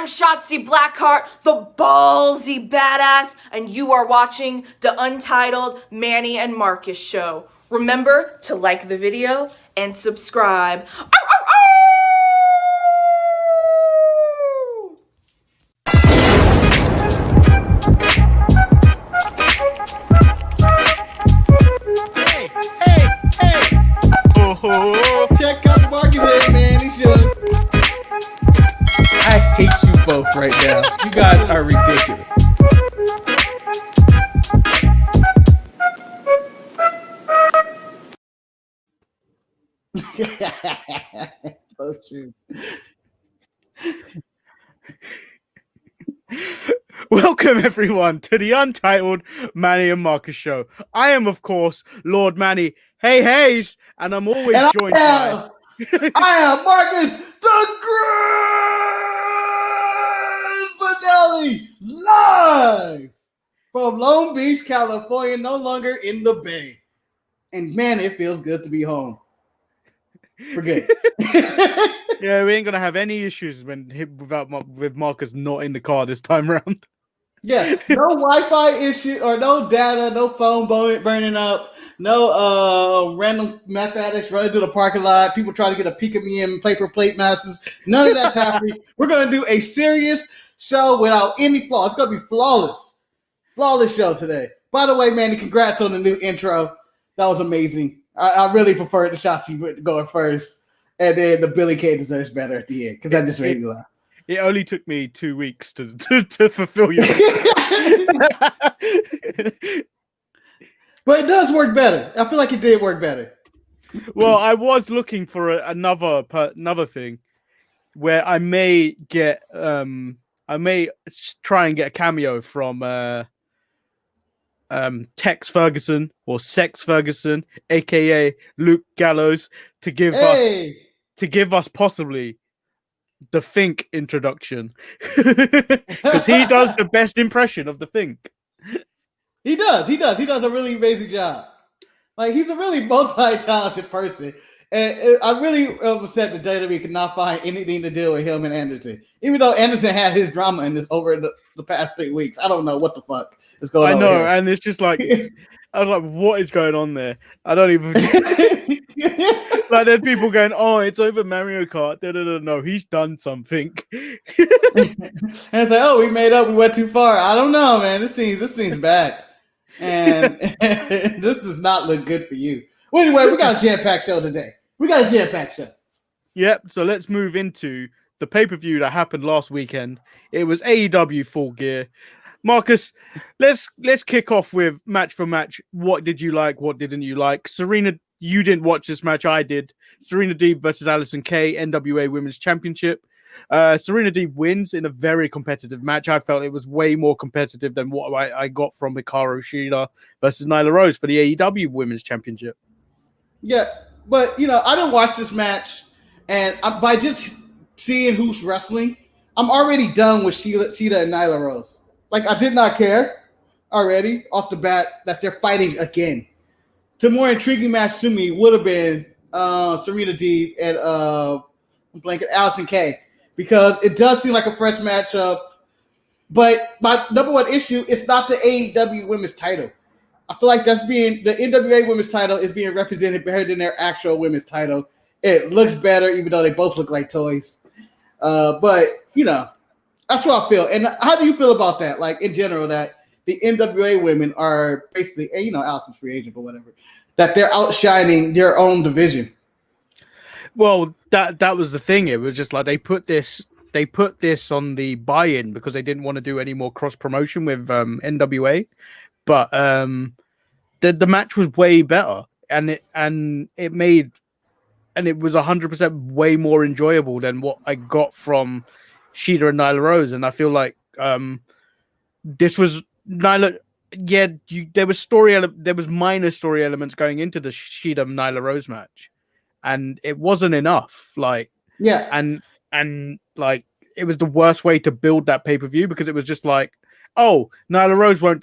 I'm Shotzi Blackheart, the ballsy badass, and you are watching the Untitled Manny and Marcus show. Remember to like the video and subscribe. Ow, ow, ow! Hey! Oh, check out the Marcus head, man. He should. I hate you both right now. You guys are ridiculous. So true. Welcome everyone to the Untitled Manny and Marcus show. I am, of course, Lord Manny. Hey Hayes, and I'm always joined by. I am Marcus the Grand Finale, live from Long Beach, California, no longer in the Bay. And man, it feels good to be home. For good. Yeah, we ain't gonna have any issues with Marcus not in the car this time around. Yeah, no Wi-Fi issue or no data, no phone burning up, no random meth addicts running through the parking lot, people trying to get a peek of me in paper plate masses. None of that's happening. We're gonna do a serious show without any flaws. It's gonna be flawless. Flawless show today. By the way, Manny, congrats on the new intro. That was amazing. I really prefer the shots you going first, and then the Billy Kay deserves better at the end because that just made me laugh. It only took me 2 weeks to fulfill you. But it does work better. I feel like it did work better. Well, I was looking for another thing where I may get I may try and get a cameo from Tex Ferguson or Sex Ferguson, aka Luke Gallows, to give us possibly the Fink introduction, because he does the best impression of the Fink. He does a really amazing job. Like, he's a really multi-talented person, and I'm really upset that WWE could not find anything to do with him and Anderson, even though Anderson had his drama in this over the past 3 weeks. I don't know what the fuck is going on. I know, and it's just like I was like, what is going on there? I don't even like. Then people going, "Oh, it's over Mario Kart." No, he's done something. And it's like, "Oh, we made up. We went too far." I don't know, man. This seems bad, and this does not look good for you. Well, anyway, we got a jam-packed show today. Yep. So let's move into the pay-per-view that happened last weekend. It was AEW Full Gear. Marcus, let's kick off with match for match. What did you like? What didn't you like? Serena, you didn't watch this match. I did. Serena Deeb versus Allison Kay, NWA Women's Championship. Serena Deeb wins in a very competitive match. I felt it was way more competitive than what I got from Hikaru Shida versus Nyla Rose for the AEW Women's Championship. Yeah, but I didn't watch this match, and by just seeing who's wrestling, I'm already done with Shida and Nyla Rose. Like, I did not care already off the bat that they're fighting again. The more intriguing match to me would have been Serena Deeb and Allison Kay, because it does seem like a fresh matchup. But my number one issue is not the AEW Women's title. I feel like the NWA Women's title is being represented better than their actual Women's title. It looks better, even though they both look like toys. But that's what I feel. And how do you feel about that? Like, in general, that the NWA women are basically, Allison's free agent or whatever, that they're outshining their own division. Well, that was the thing. It was just like they put this on the buy-in because they didn't want to do any more cross promotion with NWA. But the match was way better, and it was 100% way more enjoyable than what I got from Shida and Nyla Rose. And I feel like this was Nyla. Yeah, there was minor story elements going into the Shida and Nyla Rose match, and it wasn't enough. Like, yeah, and like it was the worst way to build that pay-per-view, because it was just like, oh, Nyla Rose won't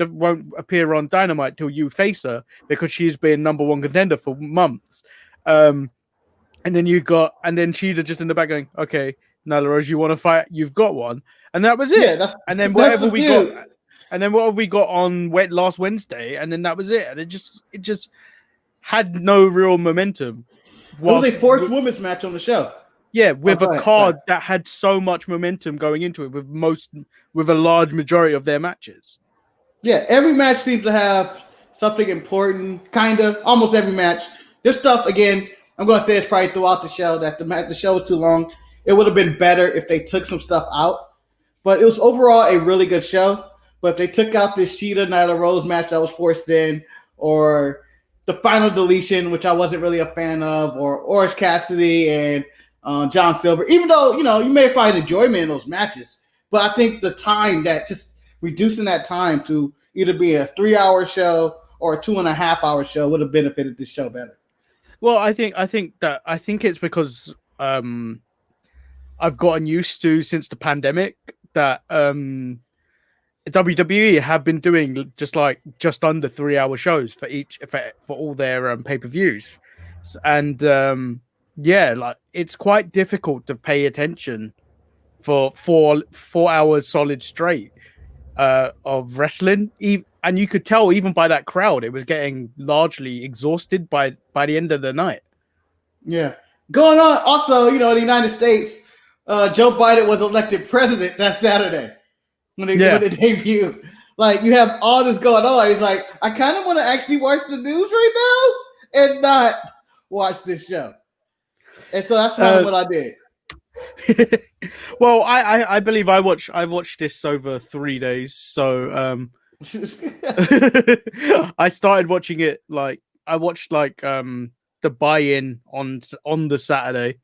appear on Dynamite till you face her because she's been number one contender for months. And then Sheeta just in the back going, okay, Nyla Rose, you want to fight? You've got one, and that was it. Yeah, and then that's whatever the we feud. got, and then what have we got on last Wednesday, and then that was it. And it just had no real momentum. It was a forced women's match on the show. Yeah, with a ahead, card that had so much momentum going into it, with a large majority of their matches. Yeah, every match seems to have something important, kind of, almost every match. There's stuff, again, I'm going to say it's probably throughout the show, that the show was too long. It would have been better if they took some stuff out. But it was overall a really good show. But if they took out this Nyla Rose match that was forced in, or the final deletion, which I wasn't really a fan of, or Orange Cassidy and John Silver, even though, you may find enjoyment in those matches. But I think the time, that just reducing that time to either be a 3-hour show or a 2.5-hour show would have benefited this show better. Well, I think it's because I've gotten used to, since the pandemic, that WWE have been doing just under 3-hour shows for all their pay-per-views, and it's quite difficult to pay attention for 4 hours solid straight of wrestling. And you could tell even by that crowd, it was getting largely exhausted by the end of the night. Yeah. Going on, also, in the United States, Joe Biden was elected president that Saturday when they debuted. Like, you have all this going on. He's like, I kind of want to actually watch the news right now and not watch this show. And so that's kind of what I did. Well, I believe I watched this over 3 days. So I started watching it, I watched the buy-in on the Saturday,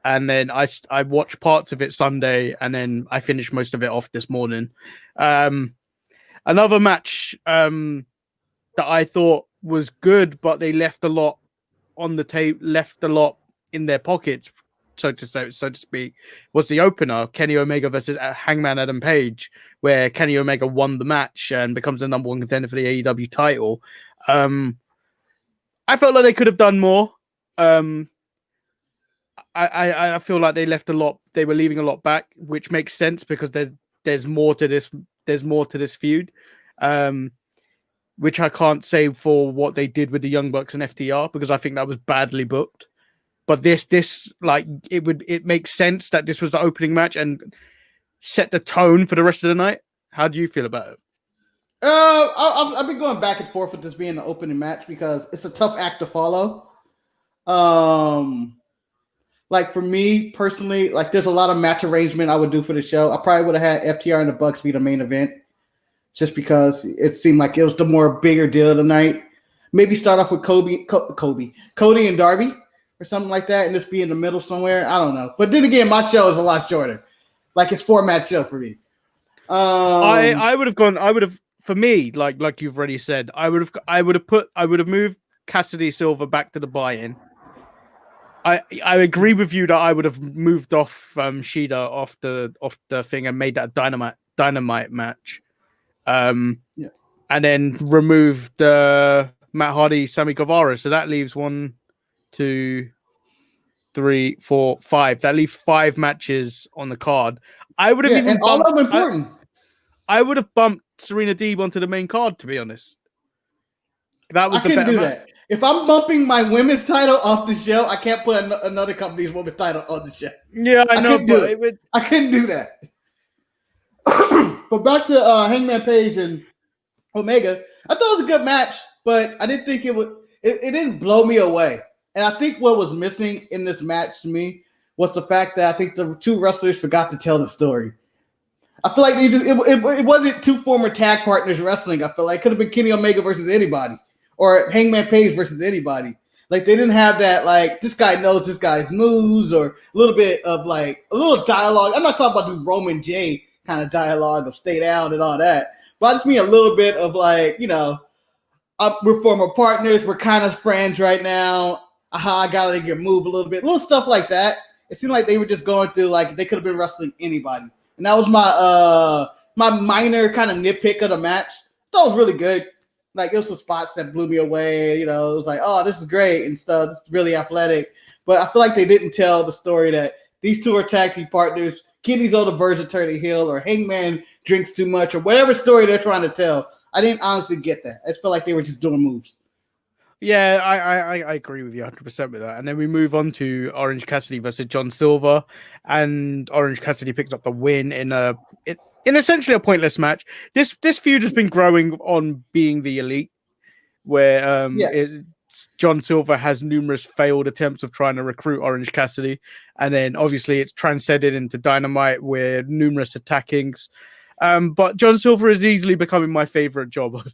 and then I watched parts of it Sunday, and then I finished most of it off this morning. Another match that I thought was good, but they left a lot on the tape, left a lot in their pockets, so to speak, was the opener, Kenny Omega versus Hangman Adam Page, where Kenny Omega won the match and becomes the number 1 contender for the AEW title. I felt like they could have done more. I feel like they left a lot. They were leaving a lot back, which makes sense because there's more to this. There's more to this feud, which I can't say for what they did with the Young Bucks and FTR, because I think that was badly booked. But this it makes sense that this was the opening match and set the tone for the rest of the night. How do you feel about it? I've been going back and forth with this being the opening match because it's a tough act to follow. For me personally, there's a lot of match arrangement I would do for the show. I probably would have had FTR and the Bucks be the main event, just because it seemed like it was the more bigger deal of the night. Maybe start off with Cody and Darby or something like that, and just be in the middle somewhere. I don't know. But then again, my show is a lot shorter. It's 4-match show for me. I would have for me, like you've already said, I would have moved Cassidy Silver back to the buy-in. I agree with you that I would have moved off Shida off the thing and made that dynamite match. And then remove the Matt Hardy, Sammy Guevara. So that leaves 1, 2, 3, 4, 5. That leaves 5 matches on the card. I would have even all of them important. I would have bumped Serena Deeb onto the main card, to be honest. That was I couldn't do that. If I'm bumping my women's title off the show, I can't put another company's women's title on the show. Yeah, I know, I couldn't do that. But back to Hangman Page and Omega, I thought it was a good match, but I didn't think it would. It didn't blow me away. And I think what was missing in this match to me was the fact that I think the 2 wrestlers forgot to tell the story. I feel like it wasn't 2 former tag partners wrestling. I feel like it could have been Kenny Omega versus anybody, or Hangman Page versus anybody. They didn't have that, this guy knows this guy's moves, or a little bit of a little dialogue. I'm not talking about the Roman J kind of dialogue of stay down and all that, but I just mean a little bit of we're former partners, we're kind of friends right now. I gotta move a little stuff like that. It seemed like they were just going through they could have been wrestling anybody, and that was my minor kind of nitpick of the match. I thought it was really good. It was some spots that blew me away. It was oh, this is great and stuff. This is really athletic. But I feel like they didn't tell the story that these two are tag team partners. Kenny's on the verge of turning heel, or Hangman drinks too much, or whatever story they're trying to tell. I didn't honestly get that. I just felt like they were just doing moves. Yeah, I agree with you 100% with that. And then we move on to Orange Cassidy versus John Silver, and Orange Cassidy picks up the win in essentially a pointless match. This feud has been growing on being the Elite, where John Silver has numerous failed attempts of trying to recruit Orange Cassidy, and then obviously it's transcended into Dynamite with numerous attackings. But John Silver is easily becoming my favorite jobber.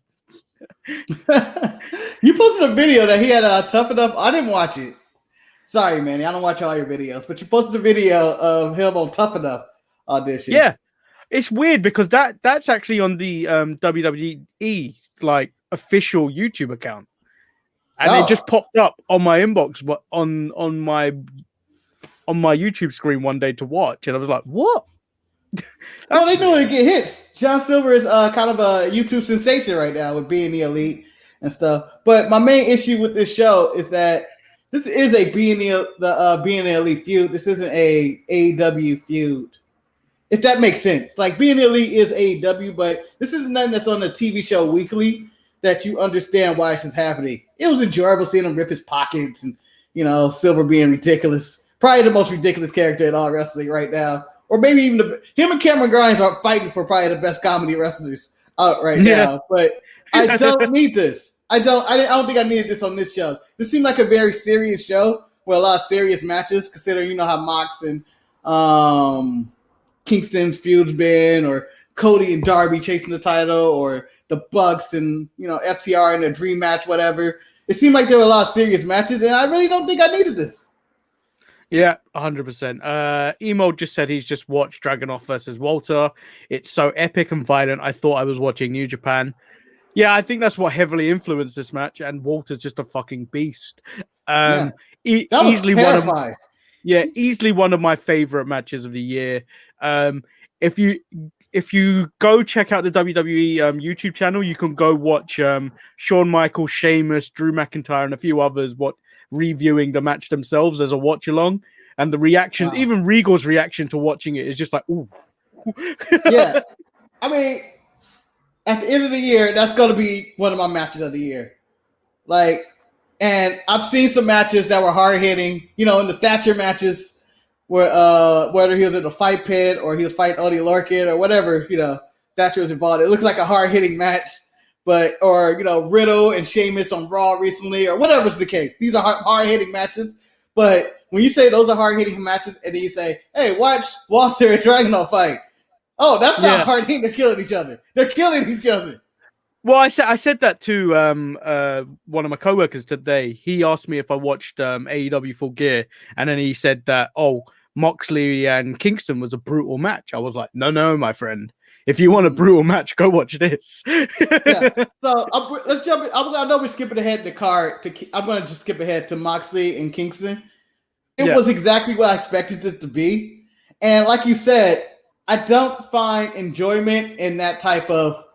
You posted a video that he had Tough Enough. I didn't watch it. Sorry, Manny. I don't watch all your videos, but you posted a video of him on Tough Enough audition. Yeah, it's weird because that's actually on the WWE like official YouTube account, and it just popped up on my inbox, but on my YouTube screen one day to watch, and I was like, "What?" Well, they know to get hits. John Silver is kind of a YouTube sensation right now with being the Elite and stuff. But my main issue with this show is that this is a being the Elite feud. This isn't a AEW feud, if that makes sense. Like, being the Elite is AEW, but this isn't nothing that's on the TV show weekly that you understand why this is happening. It was enjoyable seeing him rip his pockets and, Silver being ridiculous. Probably the most ridiculous character in all wrestling right now. Or maybe even him and Cameron Grimes are fighting for probably the best comedy wrestlers out right now. But I don't need this. I don't think I needed this on this show. This seemed like a very serious show with a lot of serious matches, considering how Mox and Kingston's feud's been, or Cody and Darby chasing the title, or the Bucks and FTR in their dream match, whatever. It seemed like there were a lot of serious matches, and I really don't think I needed this. Yeah, 100%. Emo just said he's just watched Dragunov versus Walter. It's so epic and violent. I thought I was watching New Japan. Yeah, I think that's what heavily influenced this match, and Walter's just a fucking beast. Easily one of my favorite matches of the year. If you go check out the WWE YouTube channel, you can go watch Shawn Michaels, Sheamus, Drew McIntyre, and a few others reviewing the match themselves as a watch along, and the reaction, even Regal's reaction to watching it is just like, ooh. Yeah, I mean, at the end of the year, that's going to be one of my matches of the year. Like, and I've seen some matches that were hard hitting, in the Thatcher matches, where whether he was in the fight pit or he was fighting Odie Lorcan or whatever, Thatcher was involved. It looked like a hard hitting match. Or Riddle and Sheamus on Raw recently, or whatever's the case. These are hard-hitting matches. But when you say those are hard-hitting matches, and then you say, hey, watch Walter and Dragunov fight. Oh, that's not hard-hitting. They're killing each other. They're killing each other. Well, I said that to one of my coworkers today. He asked me if I watched AEW Full Gear, and then he said that, Moxley and Kingston was a brutal match. I was like, no, my friend. If you want a brutal match, go watch this. So let's jump in. I know we're skipping ahead in the card. I'm going to just skip ahead to Moxley and Kingston. It was exactly what I expected it to be. And like you said, I don't find enjoyment in that type of,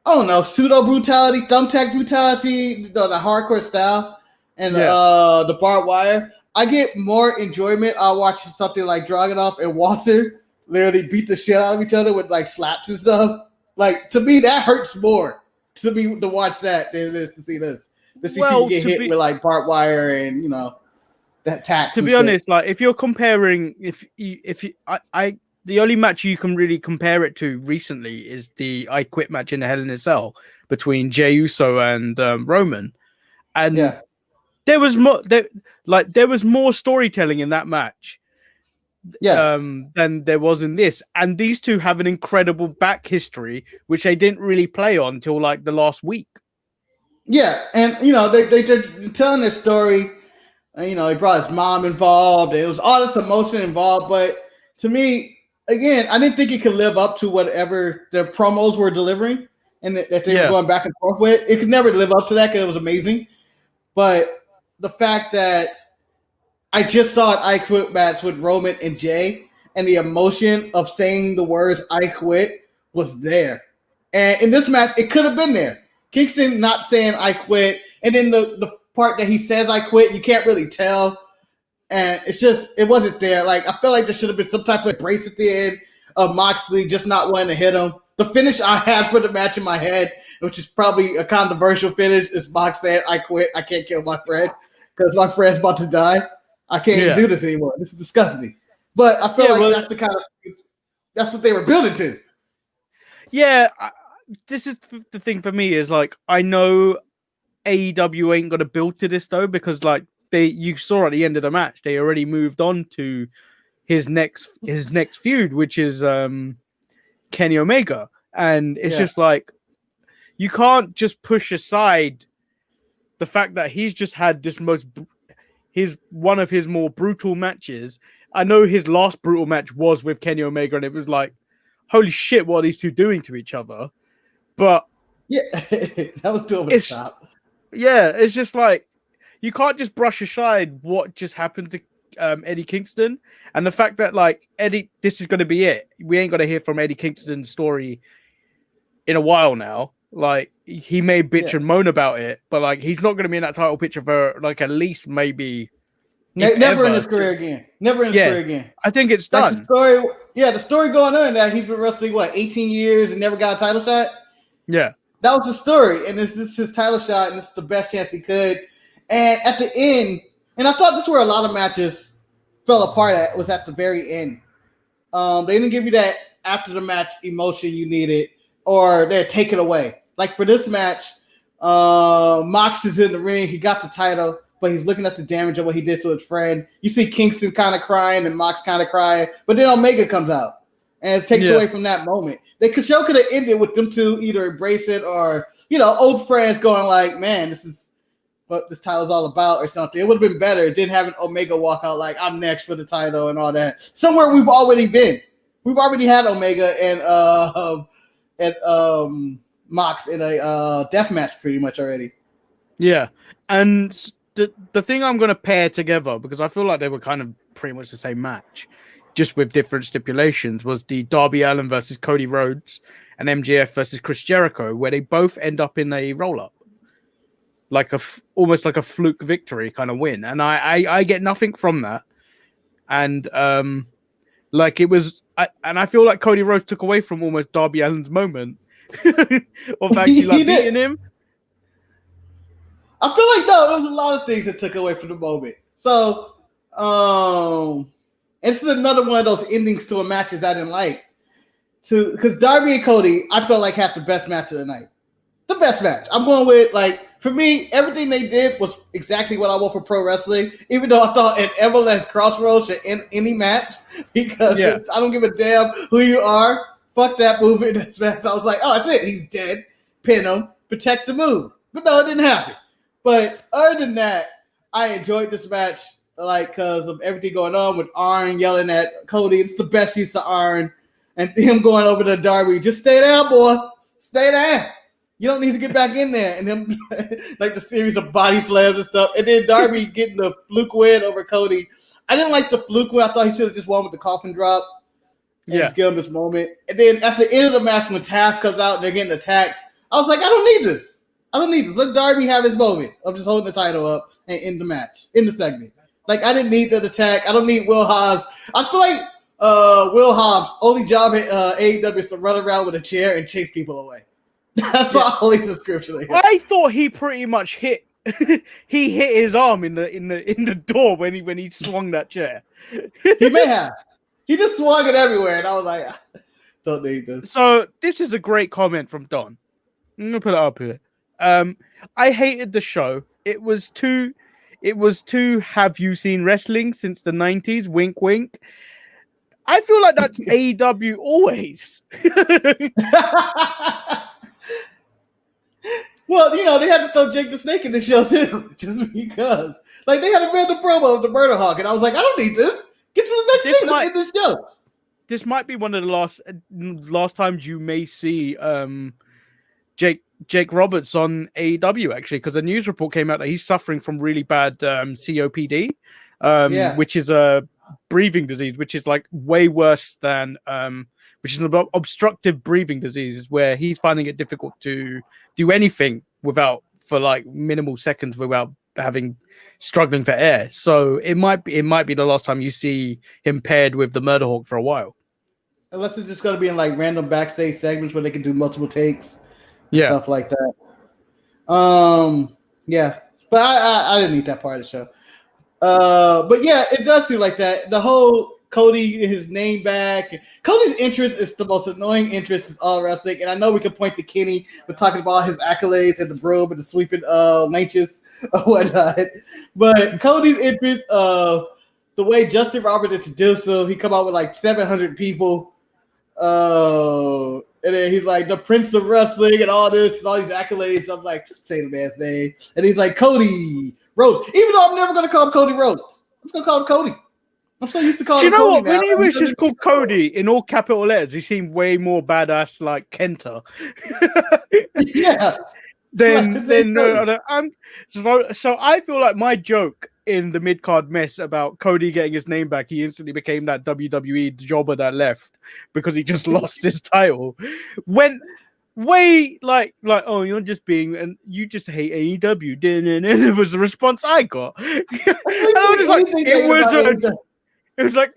pseudo brutality, thumbtack brutality, the hardcore style, and the barbed wire. I get more enjoyment out watching something like Dragunov and Walter literally beat the shit out of each other with like slaps and stuff. Like, to me, that hurts more to watch that than it is to see this. To see people get hit with like barbed wire and that tax. To be honest, like if you're comparing, the only match you can really compare it to recently is the I Quit match in the Hell in a Cell between Jey Uso and Roman, and there was more storytelling in that match. Than there was in this, and these two have an incredible back history which they didn't really play on until like the last week. And they're telling their story. They brought his mom involved. It was all this emotion involved, but to me, again, I didn't think it could live up to whatever their promos were delivering and that they were going back and forth with. It could never live up to that because it was amazing. But the fact that I just saw an I Quit match with Roman and Jay, and the emotion of saying the words I quit was there. And in this match, it could have been there. Kingston not saying I quit, and then the part that he says I quit, you can't really tell And it wasn't there. Like, I felt like there should have been some type of embrace at the end of Moxley just not wanting to hit him. The finish I had for the match in my head, which is probably a controversial finish, is Mox saying, I quit. I can't kill my friend because my friend's about to die. I can't even do this anymore. This is disgusting. But I feel like that's the kind of that's what they were building to. Yeah, this is the thing for me is like I know AEW ain't gonna build to this though because like you saw at the end of the match they already moved on to his next feud, which is Kenny Omega, and it's just like you can't just push aside the fact that he's just had this one of his more brutal matches. I know his last brutal match was with Kenny Omega, and it was like, holy shit, what are these two doing to each other? But yeah, that was too over the top. Yeah, it's just like you can't just brush aside what just happened to Eddie Kingston, and the fact that like Eddie, this is going to be it. We ain't going to hear from Eddie Kingston's story in a while now. Like he may bitch and moan about it, but like he's not going to be in that title picture for like at least maybe. Never in his career again. Never in his career again. I think it's done. The story going on that he's been wrestling 18 years and never got a title shot. Yeah, that was the story, and this is his title shot, and it's the best chance he could. And at the end, and I thought this is where a lot of matches fell apart at was at the very end. They didn't give you that after the match emotion you needed, or they're taken away. Like for this match, Mox is in the ring. He got the title, but he's looking at the damage of what he did to his friend. You see Kingston kind of crying and Mox kind of crying, but then Omega comes out and it takes away from that moment. Show could have ended with them two either embrace it or, old friends going like, man, this is what this title's all about or something. It would have been better than having Omega walk out like, I'm next for the title and all that. Somewhere we've already been. We've already had Omega and Mox in a death match pretty much already. Yeah. And the thing I'm going to pair together, because I feel like they were kind of pretty much the same match, just with different stipulations, was the Darby Allin versus Cody Rhodes and MJF versus Chris Jericho, where they both end up in a roll-up. Like almost like a fluke victory kind of win. And I get nothing from that. And like it was, I feel like Cody Rhodes took away from almost Darby Allin's moment of actually like beating him. I feel like no, there was a lot of things that took away from the moment. So, this is another one of those endings to a matches I didn't like. Because Darby and Cody, I felt like had the best match of the night. The best match. I'm going with for me, everything they did was exactly what I want for pro wrestling. Even though I thought an MLS Crossroads should end any match because I don't give a damn who you are. Fuck that move in this match. I was like, oh, that's it. He's dead. Pin him. Protect the move. But no, it didn't happen. But other than that, I enjoyed this match because of everything going on with Arn yelling at Cody. It's the best use of Arn. And him going over to Darby. Just stay down, boy. Stay down. You don't need to get back in there. And him, like the series of body slams and stuff. And then Darby getting the fluke win over Cody. I didn't like the fluke win. I thought he should have just won with the coffin drop. And just give him this moment. And then at the end of the match, when Taz comes out and they're getting attacked, I was like, I don't need this. Let Darby have his moment of just holding the title up and end the match, in the segment. Like, I didn't need that attack. I don't need Will Hobbs. I feel like Will Hobbs' only job at AEW is to run around with a chair and chase people away. That's my only description. I thought he pretty much hit his arm in the door when he swung that chair. He may have. He just swung it everywhere, and I was like, don't need this. So this is a great comment from Don. I'm gonna put it up here. I hated the show. It was too have you seen wrestling since the 90s? Wink wink. I feel like that's AEW always. Well, they had to throw Jake the Snake in the show too, just because. Like they had a random promo of the Murder Hawk, and I was like, I don't need this. Get to the next thing. Let's end this show. This might be one of the last times you may see Jake Roberts on AEW, actually, because a news report came out that he's suffering from really bad COPD, which is a breathing disease, which is like way worse than which is an obstructive breathing disease, where he's finding it difficult to do anything for like minimal seconds without having struggling for air. So it might be the last time you see him paired with the Murder Hawk for a while. Unless it's just going to be in like random backstage segments where they can do multiple takes, stuff like that. Yeah, but I didn't need that part of the show. But yeah, it does seem like that. The whole Cody, his name back. Cody's interest is the most annoying interest in all wrestling. And I know we could point to Kenny for talking about his accolades and the broom and the sweeping wenches or whatnot. But Cody's interest of the way Justin Roberts introduced him, he come out with like 700 people. And then he's like the Prince of Wrestling and all this and all these accolades. I'm like, just say the man's name. And he's like, Cody Rhodes. Even though I'm never going to call him Cody Rhodes. I'm going to call him Cody. I'm so used to calling him Cody. Do you know what? When he was just called Cody in all capital letters, he seemed way more badass like Kenta. Yeah. So I feel like my joke in the mid-card mess about Cody getting his name back, he instantly became that WWE jobber that left because he just lost his title. Went way like oh, you're just being and you just hate AEW. And it was the response I got. And I was just like,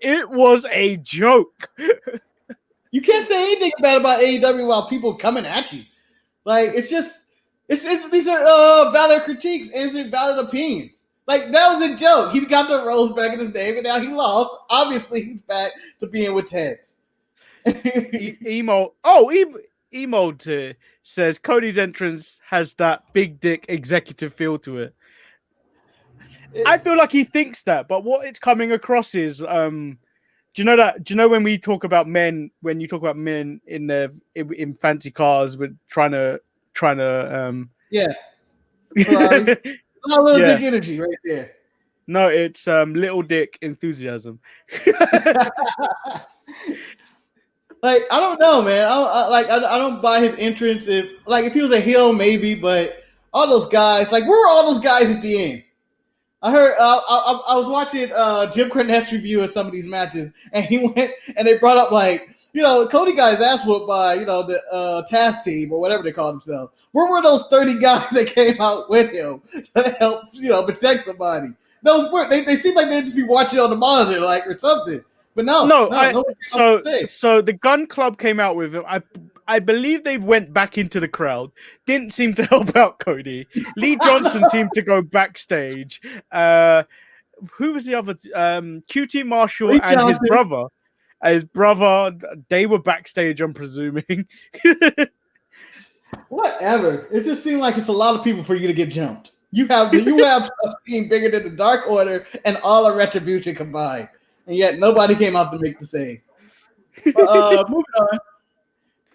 it was a joke. You can't say anything bad about AEW while people coming at you. Like these are valid critiques and valid opinions. Like that was a joke. He got the rose back in his name, and now he lost. Obviously, he's back to being with Teds. Emo says Cody's entrance has that big dick executive feel to it. I feel like he thinks that, but what it's coming across is, do you know when we talk about men, when you talk about men in fancy cars with trying to a little dick energy right there. No, it's little dick enthusiasm. Like I don't know, man. I don't buy his entrance. If he was a heel, maybe, but all those guys, like where were all those guys at the end? I heard I was watching Jim Cornette's review of some of these matches, and he went and they brought up like Cody got his ass whooped by the TAS team or whatever they call themselves. Where were those 30 guys that came out with him to help protect somebody? They seem like they'd just be watching on the monitor like or something. But no. So the Gun Club came out with him. I believe they went back into the crowd. Didn't seem to help out Cody. Lee Johnson seemed to go backstage. Who was the other? QT Marshall Lee and Johnson. His brother. They were backstage. I'm presuming. Whatever. It just seemed like it's a lot of people for you to get jumped. You have a team bigger than the Dark Order and all of Retribution combined. And yet nobody came out to make the save. Moving on.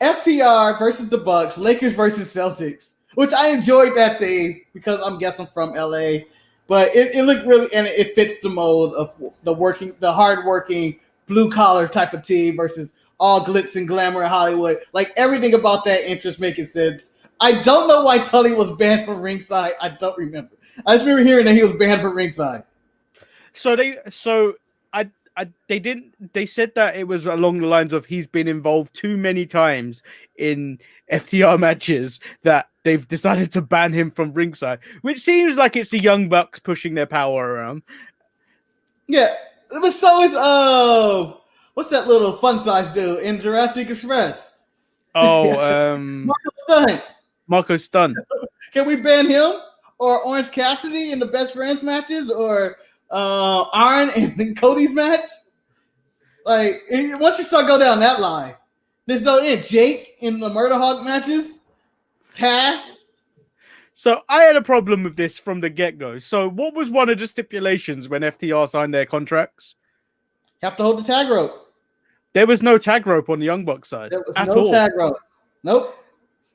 FTR versus the Bucks, Lakers versus Celtics, which I enjoyed that thing because I'm guessing from LA. But it looked really, and it fits the mold of the hardworking, blue collar type of team versus all glitz and glamour in Hollywood. Like everything about that interest making sense. I don't know why Tully was banned from ringside. I don't remember. I just remember hearing that he was banned from ringside. They said that it was along the lines of he's been involved too many times in FTR matches that they've decided to ban him from ringside, which seems like it's the Young Bucks pushing their power around. Yeah, but so is what's that little fun size dude in Jurassic Express? Oh, Marco Stunt. Can we ban him or Orange Cassidy in the Best Friends matches or Arn and Cody's match? Like once you start go down that line, there's no end. Jake in the Murder Hawk matches, Taz. So I had a problem with this from the get-go. So what was one of the stipulations when FTR signed their contracts? You have to hold the tag rope. There was no tag rope on the Young Bucks side. There was no tag rope. Nope.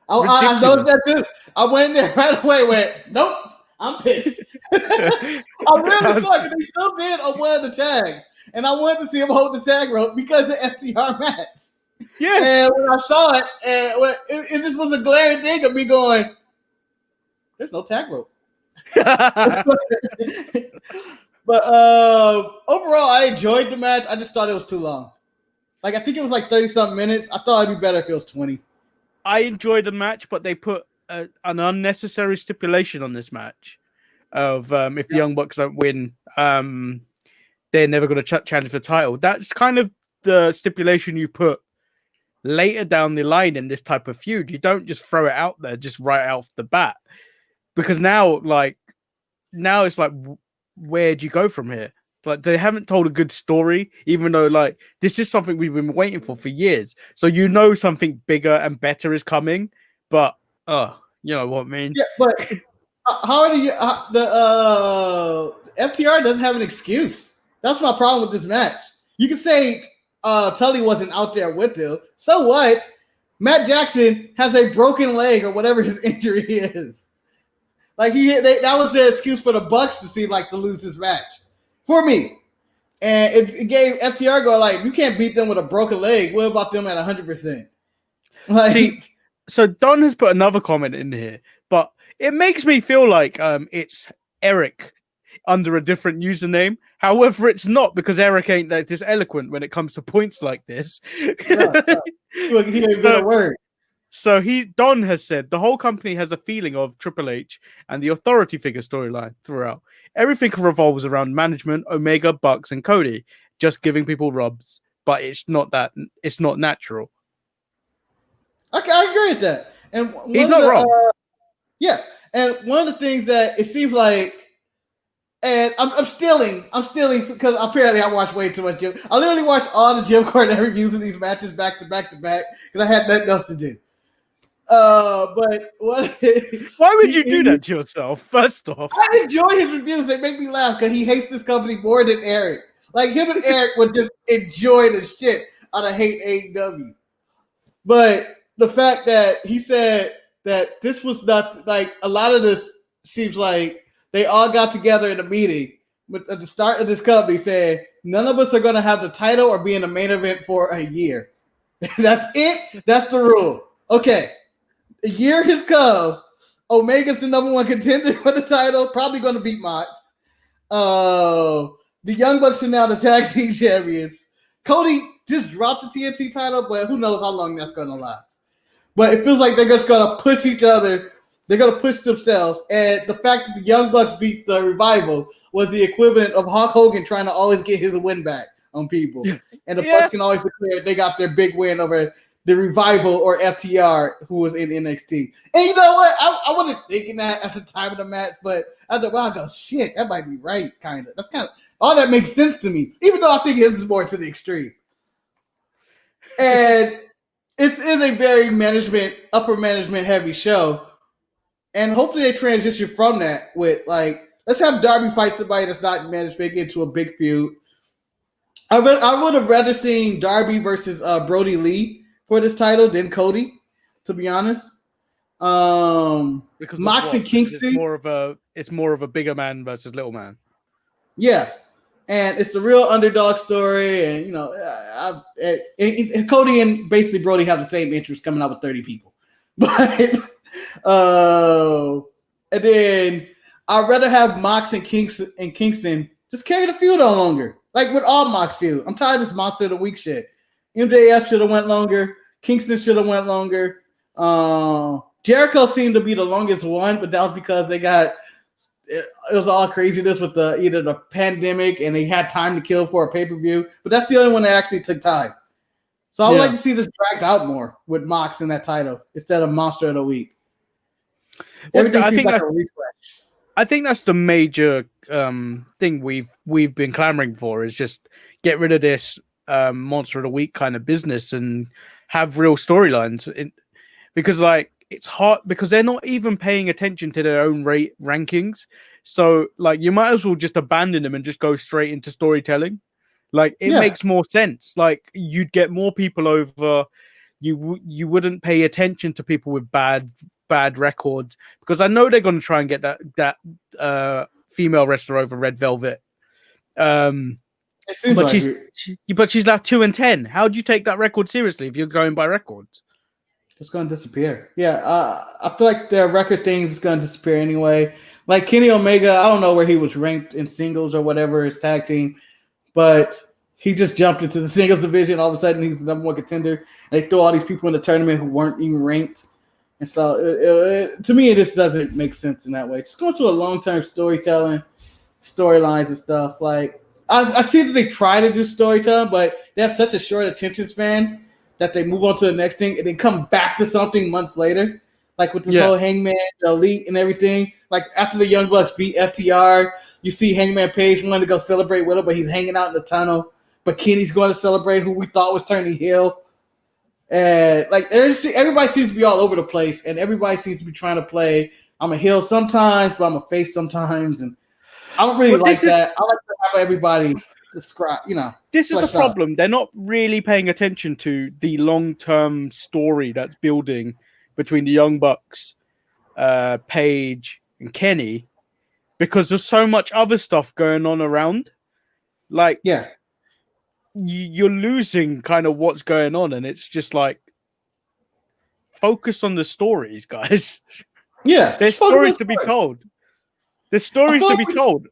I noticed that too. I went in there right away. Nope. I'm pissed. I'm really sorry because they still did on one of the tags, and I wanted to see him hold the tag rope because of FTR match. Yeah. And when I saw it, it just was a glaring thing of me going, "There's no tag rope." But overall, I enjoyed the match. I just thought it was too long. Like I think it was like 30-something minutes. I thought it'd be better if it was 20. I enjoyed the match, but they put an unnecessary stipulation on this match. of if the Young Bucks don't win, they're never going to challenge the title. That's kind of the stipulation you put later down the line in this type of feud. You don't just throw it out there just right off the bat, because now it's like, where do you go from here? Like, they haven't told a good story, even though like this is something we've been waiting for years. So something bigger and better is coming, but you know what I mean? Yeah, but how do you the FTR doesn't have an excuse. That's my problem with this match. You can say Tully wasn't out there with him. So what? Matt Jackson has a broken leg or whatever his injury is. Like that was their excuse for the Bucks to seem like to lose this match for me. And it gave FTR go like, you can't beat them with a broken leg. What about them at 100%? Like, see, so Don has put another comment in here, but it makes me feel like it's Eric under a different username. However, it's not, because Eric ain't like this eloquent when it comes to points like this. Look, he ain't good a word. So Don has said the whole company has a feeling of Triple H and the authority figure storyline throughout. Everything revolves around management, Omega, Bucks, and Cody, just giving people rubs. But it's not natural. Okay, I agree with that. And he's not wrong. Yeah, and one of the things that it seems like, and I'm stealing because apparently I watch way too much Jim. I literally watched all the Jim Cornette reviews of these matches back to back because I had nothing else to do. But what? Why would you do that to yourself? First off, I enjoy his reviews. They make me laugh because he hates this company more than Eric. Like, him and Eric would just enjoy the shit out of hate AEW. But the fact that he said that this was not like, a lot of this seems like they all got together in a meeting at the start of this company saying none of us are going to have the title or be in the main event for a year. That's it. That's the rule. Okay. A year has come. Omega's the number one contender for the title, probably going to beat Mox. The Young Bucks are now the tag team champions. Cody just dropped the TNT title, but who knows how long that's going to last. But it feels like they're just going to push each other. They're going to push themselves. And the fact that the Young Bucks beat the Revival was the equivalent of Hulk Hogan trying to always get his win back on people. And the Bucks can always declare they got their big win over the Revival or FTR, who was in NXT. And you know what? I wasn't thinking that at the time of the match, but after a while I go, shit, that might be right, kind of. That's kind of, all that makes sense to me, even though I think his is more to the extreme. And it is a very upper management heavy show. And hopefully they transition from that with, like, let's have Darby fight somebody that's not management, get into a big feud. I would have rather seen Darby versus Brody Lee for this title than Cody, to be honest. Because Mox and Kingston, it's more of a bigger man versus little man. Yeah, and it's the real underdog story, and you know, Cody and basically Brody have the same interest, coming out with 30 people, but and then I'd rather have Mox and Kingston just carry the feud on longer, like with all Mox feud. I'm tired of this Monster of the Week shit. MJF should have went longer. Kingston should have went longer. Jericho seemed to be the longest one, but that was because it was all craziness with either the pandemic and they had time to kill for a pay-per-view. But that's the only one that actually took time. So I would like to see this dragged out more with Mox in that title instead of Monster of the Week. Everything seems like a refresh. I think that's the major thing we've been clamoring for, is just get rid of this Monster of the Week kind of business and have real storylines. Because like, it's hard because they're not even paying attention to their own rankings. So like, you might as well just abandon them and just go straight into storytelling. Like, it makes more sense. Like, you'd get more people over. You wouldn't pay attention to people with bad records, because I know they're going to try and get that female wrestler over, Red Velvet. But she's like 2-10. How do you take that record seriously if you're going by records? It's going to disappear. Yeah, I feel like their record thing is going to disappear anyway. Like Kenny Omega, I don't know where he was ranked in singles or whatever, his tag team, but he just jumped into the singles division. All of a sudden, he's the number one contender. They throw all these people in the tournament who weren't even ranked. And so to me, it just doesn't make sense in that way. Just going to a long-term storytelling, storylines and stuff. Like I see that they try to do storytelling, but they have such a short attention span that they move on to the next thing and then come back to something months later. Like with this whole Hangman, the Elite, and everything. Like after the Youngbucks beat FTR, you see Hangman Page wanted to go celebrate with him, but he's hanging out in the tunnel. But Kenny's going to celebrate who we thought was turning heel. And like everybody seems to be all over the place, and everybody seems to be trying to play. I'm a heel sometimes, but I'm a face sometimes, and I don't really like that. I like to have everybody describe. This is the problem. They're not really paying attention to the long-term story that's building between the Young Bucks, Paige, and Kenny, because there's so much other stuff going on around. Like, you're losing kind of what's going on, and it's just like, focus on the stories, guys. Yeah, there's stories to be told. There's stories to be told.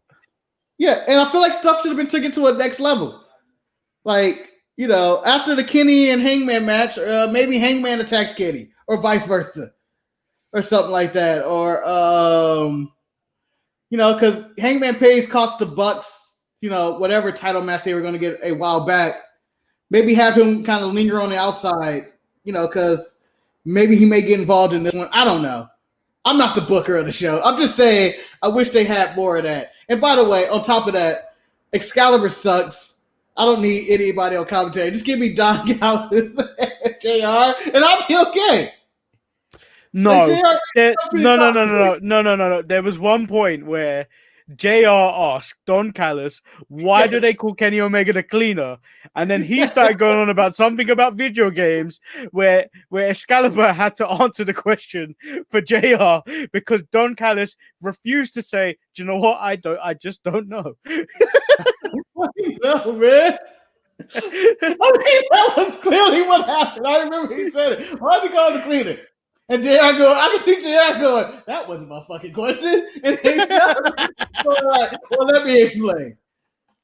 Yeah, and I feel like stuff should have been taken to a next level. Like, after the Kenny and Hangman match, maybe Hangman attacks Kenny, or vice versa, or something like that, or because Hangman Page cost the Bucks, whatever title match they were going to get a while back. Maybe have him kind of linger on the outside, because maybe he may get involved in this one. I don't know. I'm not the booker of the show. I'm just saying I wish they had more of that. And by the way, on top of that, Excalibur sucks. I don't need anybody on commentary. Just give me Don Callis and JR, and I'll be okay. No. No. There was one point where JR asked Don Callis, why do they call Kenny Omega the cleaner? And then he started going on about something about video games where Excalibur had to answer the question for JR because Don Callis refused to say, do you know what? I just don't know. No, man. That was clearly what happened. I remember he said it. Why did he call him the cleaner? And I can see JR going, that wasn't my fucking question. And he's like, well, let me explain.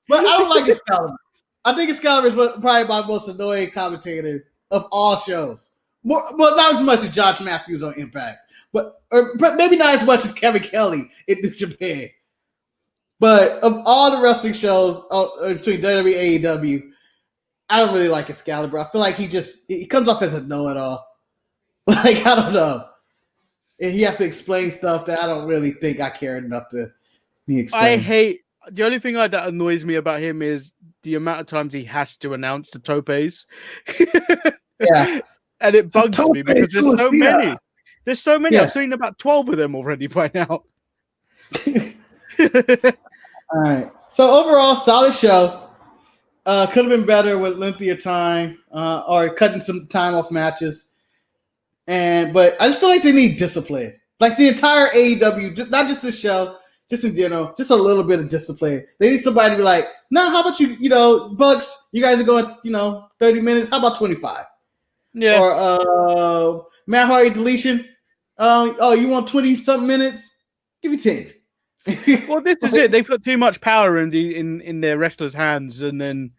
But I don't like Excalibur. I think Excalibur is probably my most annoying commentator of all shows. Well, not as much as Josh Matthews on Impact, but maybe not as much as Kevin Kelly in New Japan. But of all the wrestling shows between WWE and AEW, I don't really like Excalibur. I feel like he comes off as a know-it-all. Like, I don't know. And he has to explain stuff that I don't really think I care enough to be explained. The only thing that annoys me about him is the amount of times he has to announce the topes. Yeah. And it bugs me because there's so many. There's so many. Yeah. I've seen about 12 of them already by now. All right. So overall, solid show. Could have been better with lengthier time or cutting some time off matches. But I just feel like they need discipline. Like the entire AEW, not just this show, just in general, just a little bit of discipline. They need somebody to be like, nah, how about you Bucks, you guys are going, 30 minutes. How about 25? Yeah. Or Matt Hardy deletion. You want 20-something minutes? Give me 10. Well, this is it. They put too much power in their wrestlers' hands, and then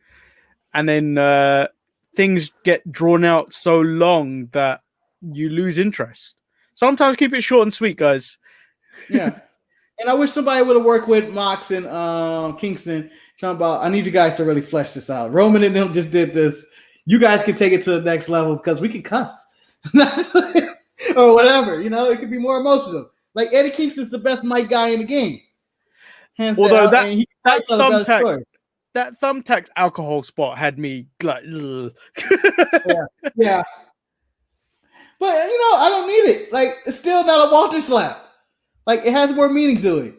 things get drawn out so long that you lose interest. Sometimes keep it short and sweet, guys. Yeah. And I wish somebody would have worked with Mox and Kingston. Talking about, I need you guys to really flesh this out. Roman and them just did this. You guys can take it to the next level because we can cuss. Or whatever. It could be more emotional. Like Eddie Kingston's the best mic guy in the game. Hands Although down, that thumbtack alcohol spot had me like, yeah. But I don't need it. Like, it's still not a Walter slap. Like, it has more meaning to it.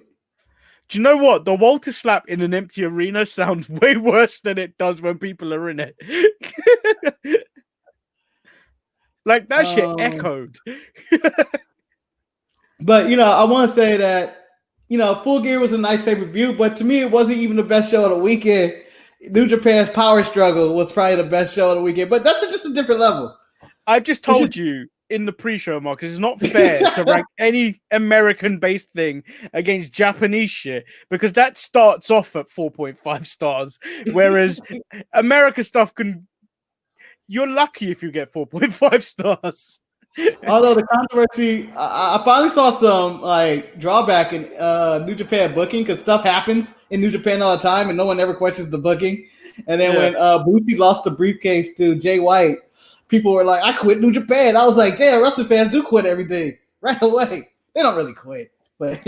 Do you know what? The Walter slap in an empty arena sounds way worse than it does when people are in it. Like, that shit echoed. But, I want to say that, Full Gear was a nice pay-per-view, but to me, it wasn't even the best show of the weekend. New Japan's Power Struggle was probably the best show of the weekend, but that's just a different level. I just told you in the pre-show, Marcus, it's not fair to rank any American-based thing against Japanese shit because that starts off at 4.5 stars, whereas America stuff can... You're lucky if you get 4.5 stars. Although the controversy, I finally saw some like drawback in New Japan booking because stuff happens in New Japan all the time and no one ever questions the booking. And then when Bushi lost the briefcase to Jay White, people were like, "I quit New Japan." I was like, "Damn, wrestling fans do quit everything right away. They don't really quit, but."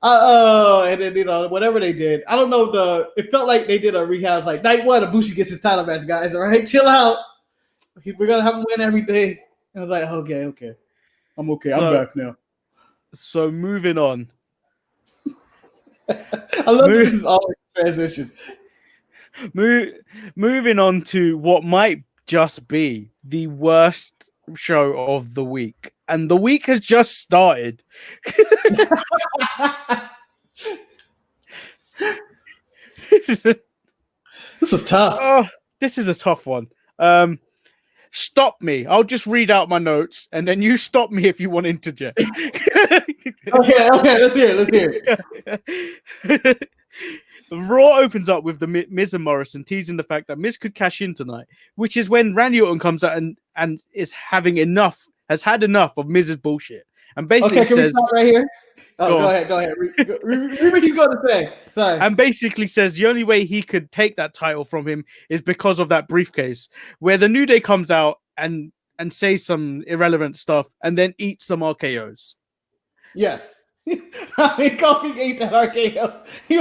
And then whatever they did, I don't know. It felt like they did a rehab. Like night one, Ibushi gets his title match, guys. All right, chill out. We're gonna have him win everything. And I was like, okay, I'm okay. I'm back now. So moving on. I love this is always a transition. Moving on to what might just be the worst show of the week, and the week has just started. This is tough. Oh, this is a tough one. Stop me. I'll just read out my notes, and then you stop me if you want to interject. Okay. Let's hear it. Raw opens up with the Miz and Morison teasing the fact that Miz could cash in tonight, which is when Randy Orton comes out and is has had enough of Miz's bullshit. And basically can we stop right here? Oh, go ahead. Read what he's going to say. Sorry. And basically says the only way he could take that title from him is because of that briefcase, where the New Day comes out and says some irrelevant stuff and then eats some RKOs. Yes. I mean, Kofi ate that RKO. He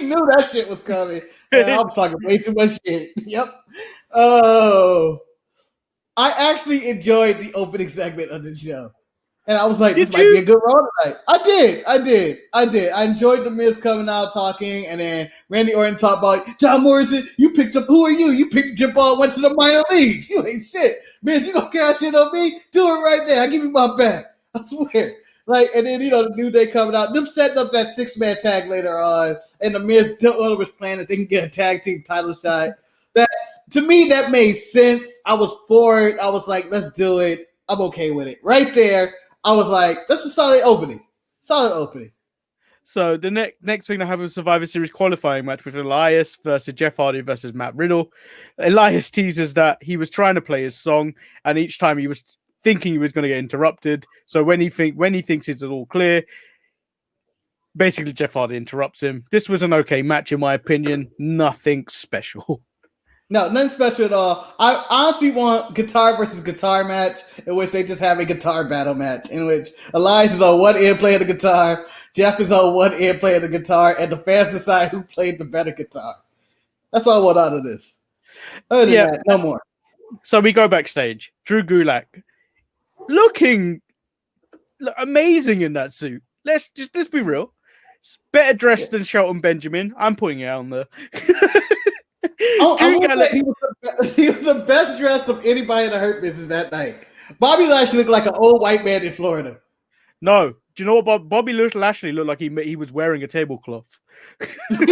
knew that shit was coming. I was talking way too much shit. Yep. Oh, I actually enjoyed the opening segment of the show. And I was like, this might be a good role tonight. I did. I enjoyed the Miz coming out talking, and then Randy Orton talked about John Morrison. You picked up. Who are you? You picked your ball, went to the minor leagues. You ain't shit, Miz. You gonna cash in on me? Do it right there. I give you my back. I swear. Like, and then the New Day coming out, them setting up that 6-man tag later on, and the Miz was playing that they can get a tag team title shot. That to me that made sense. I was for it. I was like, let's do it. I'm okay with it. Right there. I was like, that's a solid opening. So the next thing I have is a Survivor Series qualifying match with Elias versus Jeff Hardy versus Matt Riddle. Elias teases that he was trying to play his song, and each time he was thinking he was going to get interrupted. So when he thinks it's all clear, basically Jeff Hardy interrupts him. This was an okay match in my opinion. Nothing special. No, nothing special at all. I honestly want guitar versus guitar match in which they just have a guitar battle match in which Elias is on one end playing the guitar, Jeff is on one end playing the guitar, and the fans decide who played the better guitar. That's what I want out of this. Other than that, no more. So we go backstage. Drew Gulak looking amazing in that suit. Let's be real. It's better dressed than Shelton Benjamin. I'm putting it out on there. He was the best dressed of anybody in the Hurt Business that night. Bobby Lashley looked like an old white man in Florida. No. Do you know what Bobby Lashley looked like? He was wearing a tablecloth. He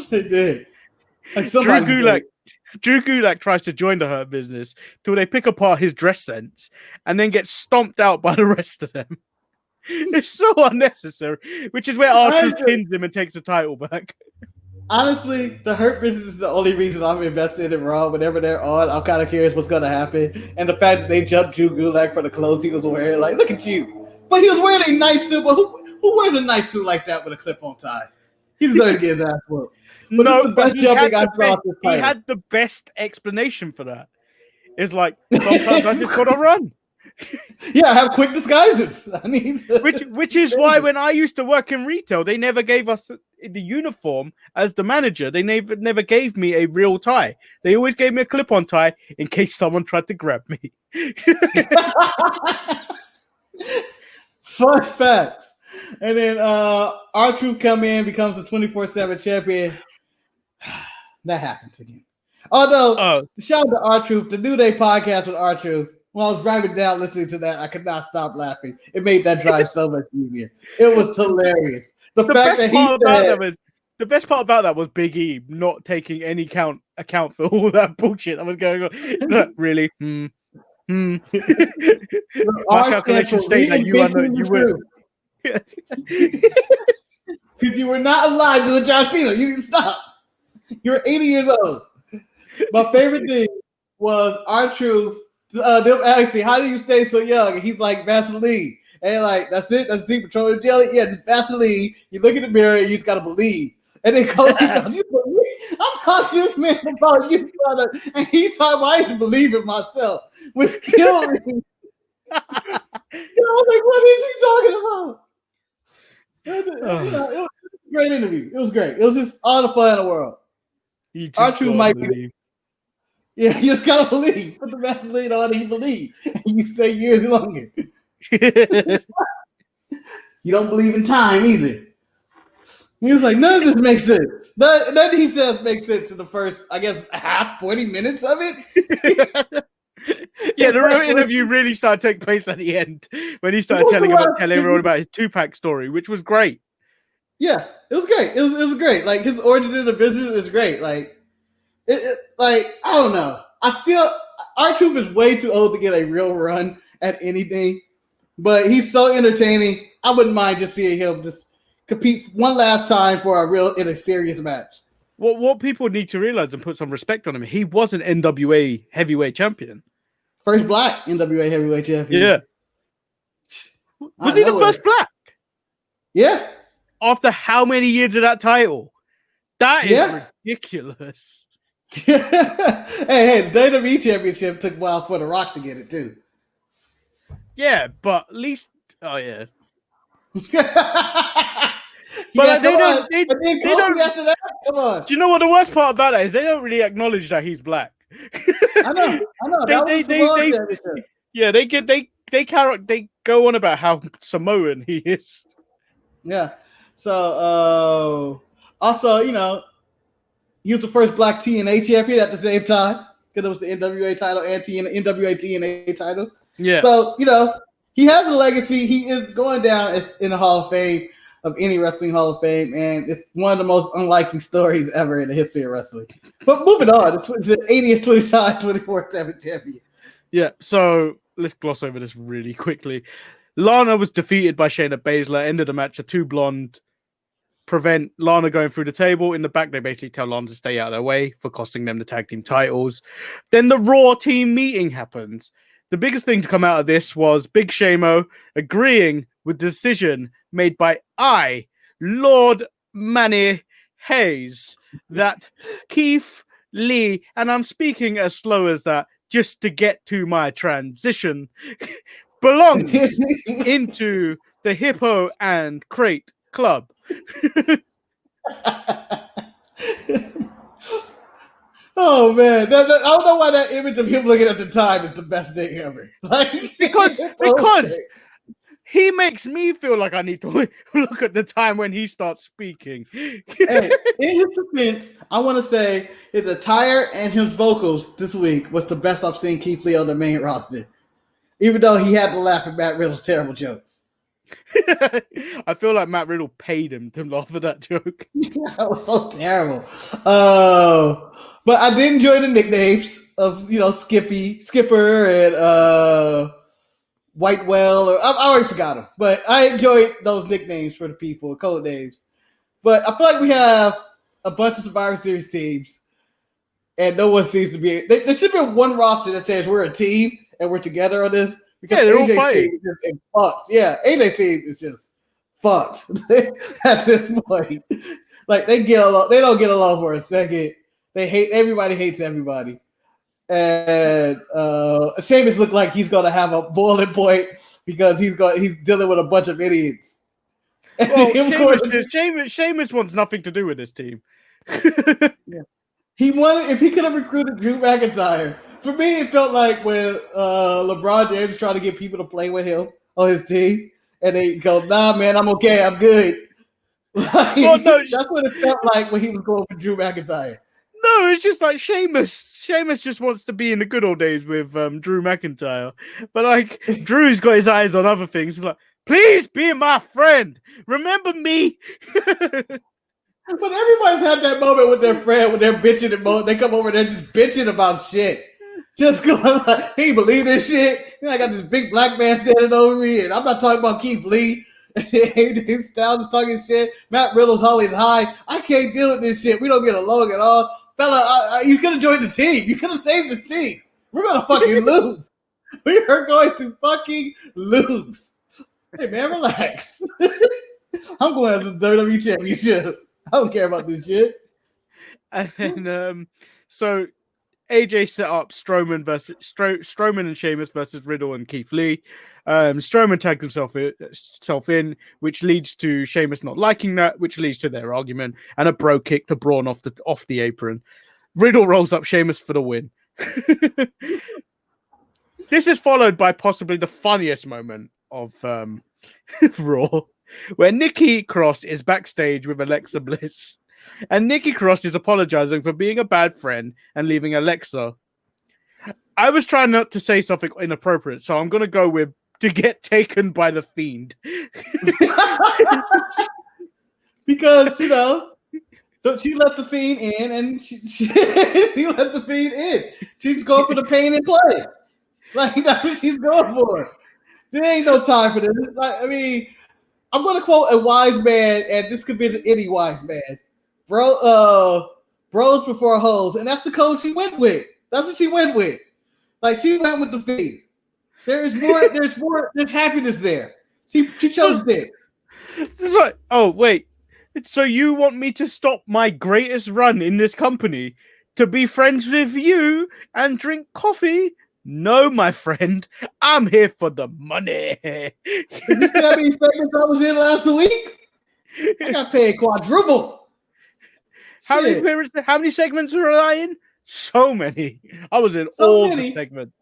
did. Like Drew Gulak tries to join the Hurt Business till they pick apart his dress sense and then get stomped out by the rest of them. It's so unnecessary, which is where R-Truth pins him and takes the title back. Honestly, the Hurt Business is the only reason I'm invested in Raw. Whenever they're on, I'm kind of curious what's going to happen. And the fact that they jumped Drew Gulak for the clothes he was wearing, like, look at you. But he was wearing a nice suit. But who wears a nice suit like that with a clip-on tie? He deserved to get his ass whooped. But no, the best jumping I saw. He had the best explanation for that. It's like, sometimes I just got to run. Yeah, I have quick disguises. I mean, which is why when I used to work in retail, they never gave us the uniform as the manager. They never gave me a real tie. They always gave me a clip-on tie in case someone tried to grab me. Fun facts. And then R-Truth come in, becomes the 24/7 champion. That happens again. Although, shout out to R-Truth, the New Day podcast with R-Truth. When I was driving down listening to that, I could not stop laughing. It made that drive so much easier. It was hilarious. The fact that the best part about that was Big E not taking any account for all that bullshit that was going on. Really? My calculations state that you were. Because you were not alive to John Cena. You didn't stop. You were 80 years old. My favorite thing was R-Truth. Them asking, how do you stay so young? And he's like, Vaseline. And like, that's it? That's the petroleum jelly? Yeah, just Vaseline. You look in the mirror and you just got to believe. And then Kofi goes, you believe? I'm talking to this man about you. And he's talking about I didn't believe in myself, which killed me. I was like, what is he talking about? It was a great interview. It was great. It was just all the fun in the world. R-Truth might be. Yeah, you just gotta believe. Put the Vaseline on and you believe. And you stay years longer. You don't believe in time either. He was like, none of this makes sense. Nothing he says makes sense in the first, I guess, 40 minutes of it. Yeah, the real interview really started taking place at the end when he started telling everyone about his 2-pack story, which was great. Yeah, it was great. It was great. Like his origins in the business is great. Like, I don't know. R-Truth is way too old to get a real run at anything, but he's so entertaining. I wouldn't mind just seeing him just compete one last time in a serious match. What people need to realize and put some respect on him, he was an NWA heavyweight champion. First black NWA heavyweight champion. Yeah. Was he the first black? Yeah. After how many years of that title? That is ridiculous. Hey, the WWE championship took a while for The Rock to get it too. Yeah, but at least, oh yeah. But they don't. After that, come on. Do you know what the worst part about that is? They don't really acknowledge that he's black. I know. They go on about how Samoan he is. Yeah. So also, he was the first black TNA champion at the same time because it was the NWA title and NWA TNA title. Yeah. So he has a legacy. He is going down in the Hall of Fame of any wrestling Hall of Fame, and it's one of the most unlikely stories ever in the history of wrestling. But moving on, it's the 80th 24/7 champion. Yeah. So let's gloss over this really quickly. Lana was defeated by Shayna Baszler. Ended the match. The two blonde prevent Lana going through the table. In the back, they basically tell Lana to stay out of their way for costing them the tag team titles. Then the Raw team meeting happens. The biggest thing to come out of this was Big Shamo agreeing with the decision made by Lord Manny Hayes, that Keith Lee, and I'm speaking as slow as that just to get to my transition, belongs into the Hippo and Crate Club. Oh man, I don't know why that image of him looking at the time is the best thing ever. Because he makes me feel like I need to look at the time when he starts speaking. Hey, in his defense, I want to say his attire and his vocals this week was the best I've seen Keith Lee on the main roster. Even though he had to laugh at Matt Riddle's terrible jokes. I feel like Matt Riddle paid him to laugh at that joke. That was so terrible. But I did enjoy the nicknames of Skipper, and Whitewell. I already forgot them, but I enjoyed those nicknames for the people, code names. But I feel like we have a bunch of Survivor Series teams, and no one seems to be. There should be one roster that says we're a team and we're together on this. Because they're all AJ's fighting. team is just fucked. Yeah, AJ team is just fucked at this point. Like they don't get along for a second. Everybody hates everybody. And Sheamus looked like he's gonna have a boiling point because he's dealing with a bunch of idiots. Well, Sheamus wants nothing to do with this team. Yeah. He wanted, if he could have recruited Drew McIntyre. For me, it felt like when LeBron James was trying to get people to play with him on his team, and they go, "Nah, man, I'm okay, I'm good." That's what it felt like when he was going for Drew McIntyre. No, it's just like Sheamus. Sheamus just wants to be in the good old days with Drew McIntyre, but like Drew's got his eyes on other things. He's like, please be my friend. Remember me. But everybody's had that moment with their friend when they're bitching and they come over there just bitching about shit. Just going like, he believe this shit. I got this big black man standing over me, and I'm not talking about Keith Lee. His Styles is talking shit. Matt Riddle's always high. I can't deal with this shit. We don't get along at all. Fella, you could have joined the team. You could have saved the team. We're gonna fucking lose. We are going to fucking lose. Hey man, relax. I'm going to the WWE Championship. I don't care about this shit. And then, so AJ set up Strowman and Sheamus versus Riddle and Keith Lee. Strowman tagged himself in, which leads to Sheamus not liking that, which leads to their argument and a bro kick to Braun off the apron. Riddle rolls up Sheamus for the win. This is followed by possibly the funniest moment of Raw, where Nikki Cross is backstage with Alexa Bliss. And Nikki Cross is apologizing for being a bad friend and leaving Alexa. I was trying not to say something inappropriate, so I'm going to go with to get taken by the Fiend. Because, she let the Fiend in, and she let the Fiend in. She's going for the pain and play. Like, that's what she's going for. There ain't no time for this. I'm going to quote a wise man, and this could be any wise man. Bros before hoes, and that's the code she went with. That's what she went with. Like, she went with the Fiend. There's happiness there. She chose it. It's like, oh wait, so you want me to stop my greatest run in this company to be friends with you and drink coffee? No, my friend, I'm here for the money. Did you see how many segments I was in last week? I got paid quadruple. How many segments were I in? So many. I was in all the segments.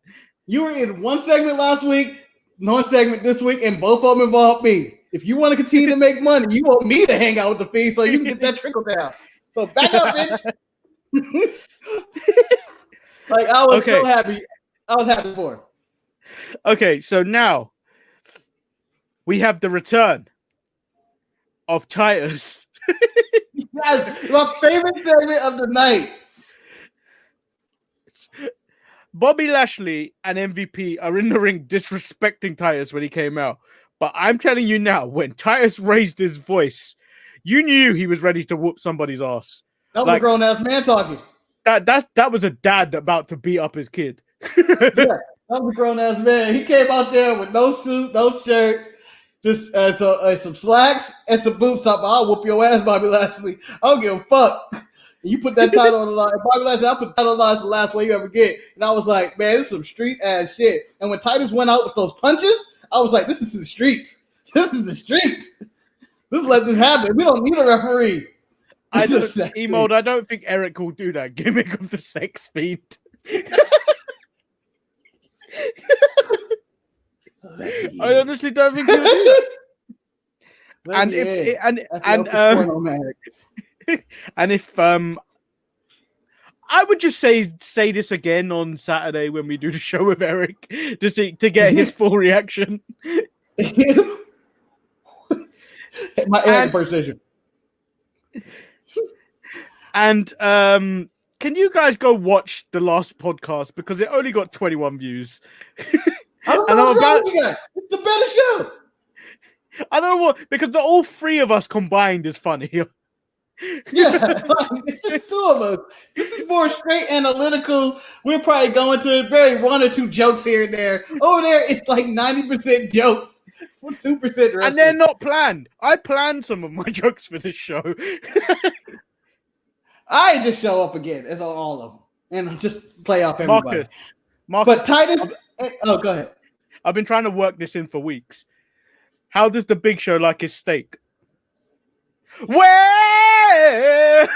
You were in one segment last week, one segment this week, and both of them involved me. If you want to continue to make money, you want me to hang out with the Fiend so you can get that trickle down. So back up, bitch. Like, I was so happy. I was happy for her. Okay, so now we have the return of Titus. Yes, my favorite segment of the night. Bobby Lashley and MVP are in the ring disrespecting Titus when he came out. But I'm telling you now, when Titus raised his voice, you knew he was ready to whoop somebody's ass. That was a grown-ass man talking. That was a dad about to beat up his kid. Yeah, that was a grown-ass man. He came out there with no suit, no shirt, just some slacks and some boots. I'll whoop your ass, Bobby Lashley. I don't give a fuck. You put that title on the line. Bobby Lashley, I put the title on the line. It's the last one you ever get. And I was like, man, this is some street-ass shit. And when Titus went out with those punches, I was like, this is the streets. This is the streets. Let's let this happen. We don't need a referee. I don't think Eric will do that gimmick of the sex fiend. I honestly don't think he'll do that. And if I would just say this again on Saturday when we do the show with Eric to get his full reaction. My Eric impersonation. And can you guys go watch the last podcast because it only got 21 views? I don't know what's wrong with that. It's the better show. I don't know what, because all three of us combined is funny. Yeah, it's just two of us. This is more straight analytical. We're probably going to bury one or two jokes here and there. Over there, it's like 90% jokes, 2% wrestling. And they're not planned. I planned some of my jokes for this show. I just show up again as on all of them and just play off everybody. Marcus, but Titus, go ahead. I've been trying to work this in for weeks. How does the Big Show like his steak? Where?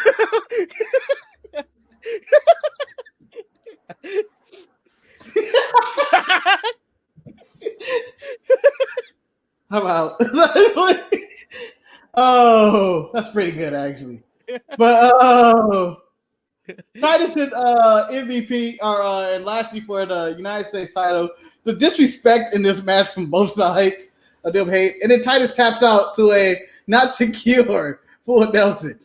I'm out. Oh, that's pretty good actually. But Titus and MVP are and Lashley for the United States title. The disrespect in this match from both sides of them hate, and then Titus taps out to a not secure full Nelson.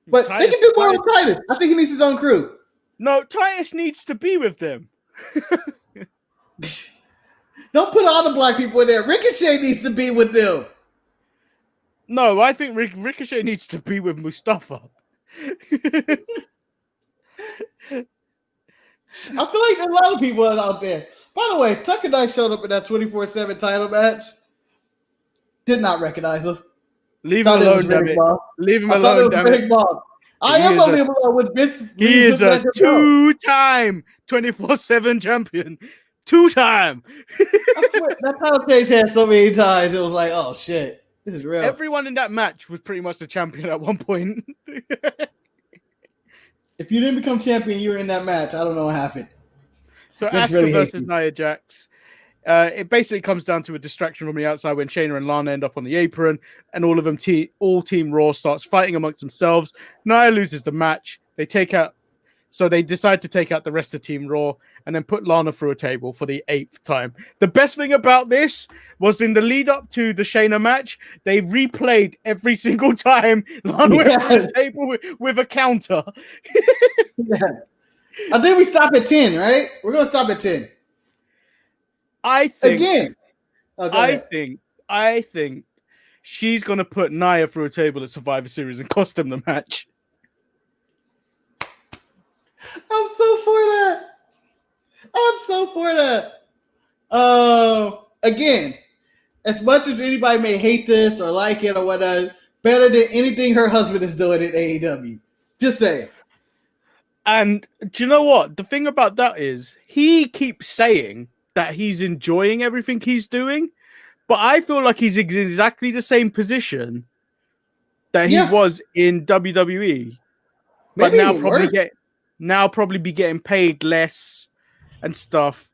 But they can do more with Titus. I think he needs his own crew. No, Titus needs to be with them. Don't put all the black people in there. Ricochet needs to be with them. No, I think Ricochet needs to be with Mustafa. I feel like a lot of people are out there. By the way, Tucker Knight showed up in that 24/7 title match. Did not recognize him. Leave him alone, damn it. Leave him alone, damn it. I am only alone with Vince. He is a two-time 24/7 champion. Two-time. I swear, that title case had so many times. It was like, oh shit, this is real. Everyone in that match was pretty much the champion at one point. If you didn't become champion, you were in that match. I don't know what happened. So Asuka versus Nia Jax. It basically comes down to a distraction from the outside when Shayna and Lana end up on the apron, and all of them, all Team Raw starts fighting amongst themselves. Nia loses the match. They decide to take out the rest of Team Raw and then put Lana through a table for the 8th time. The best thing about this was in the lead up to the Shayna match, they replayed every single time Lana went through the table with a counter. Yeah. I think we stop at 10, right? We're going to stop at 10. I think again. I think she's going to put Nia through a table at Survivor Series and cost them the match. I'm so for that. Again, as much as anybody may hate this or like it or whatever, better than anything her husband is doing at AEW. Just saying. And do you know what? The thing about that is he keeps saying that he's enjoying everything he's doing, but I feel like he's in exactly the same position that he was in WWE. But maybe now probably be getting paid less and stuff.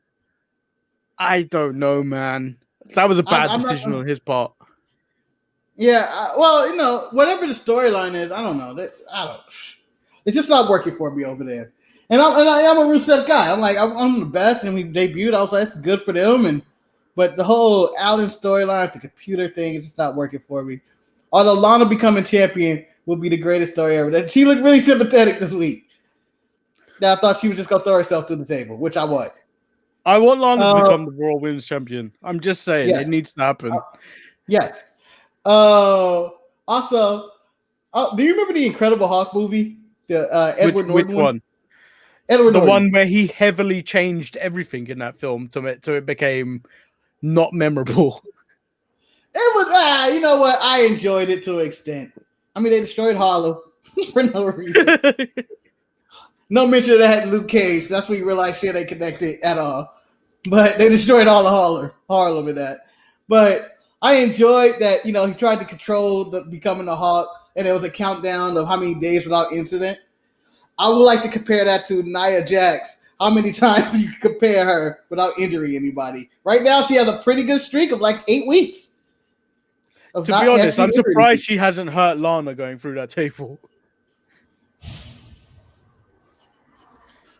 I don't know, man. That was a bad decision on his part. Yeah, well, whatever the storyline is, I don't know. It's just not working for me over there. And I am a Rusev guy. I'm like, I'm the best, and we debuted. I was like, this is good for them. But the whole Allin storyline, the computer thing, is just not working for me. Although Lana becoming champion would be the greatest story ever. She looked really sympathetic this week. Now I thought she was just gonna throw herself to the table, which I want. I want Lana to become the Raw Women's Champion. I'm just saying, it needs to happen. Yes. Also, do you remember the Incredible Hulk movie? The Edward Norton one? Edward Norton. One where he heavily changed everything in that film so it became not memorable. It was, you know what? I enjoyed it to an extent. I mean, they destroyed Harlem for no reason. No mention of that in Luke Cage. That's when you realize shit ain't connected at all. But they destroyed all of Harlem in that. But I enjoyed that, he tried to control becoming a Hawk, and there was a countdown of how many days without incident. I would like to compare that to Nia Jax. How many times you can compare her without injuring anybody? Right now, she has a pretty good streak of like 8 weeks. To be honest, I'm surprised she hasn't hurt Lana going through that table.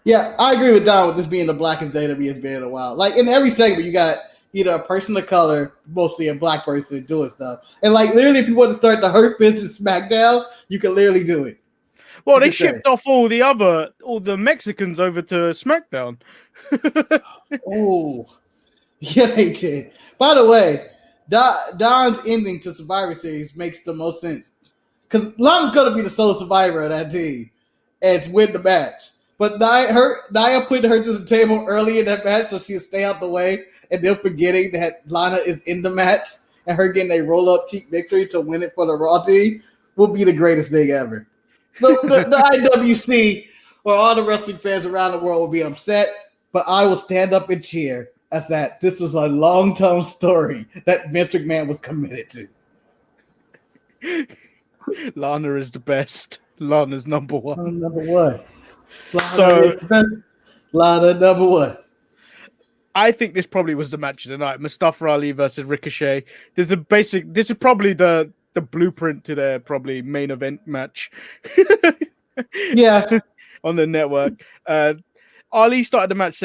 Yeah, I agree with Don with this being the blackest WWE has been in a while. Like, in every segment, you got either a person of color, mostly a black person, doing stuff. And, like, literally, if you want to start the Hurt Business SmackDown, you can literally do it. Well, they shipped off all the Mexicans over to SmackDown. Oh, yeah, they did. By the way, Don's ending to Survivor Series makes the most sense. Because Lana's going to be the sole survivor of that team and win the match. But Nia put her to the table early in that match so she'll stay out the way, and then forgetting that Lana is in the match and her getting a roll-up cheap victory to win it for the Raw team will be the greatest thing ever. The IWC or all the wrestling fans around the world will be upset, but I will stand up and cheer as that this was a long-term story that Vince McMahon was committed to. Lana is the best. Lana's number one. Number one. Lana number one. I think this probably was the match of the night. Mustafa Ali versus Ricochet. This is probably the blueprint to their probably main event match. Yeah. On the network. Ali started the match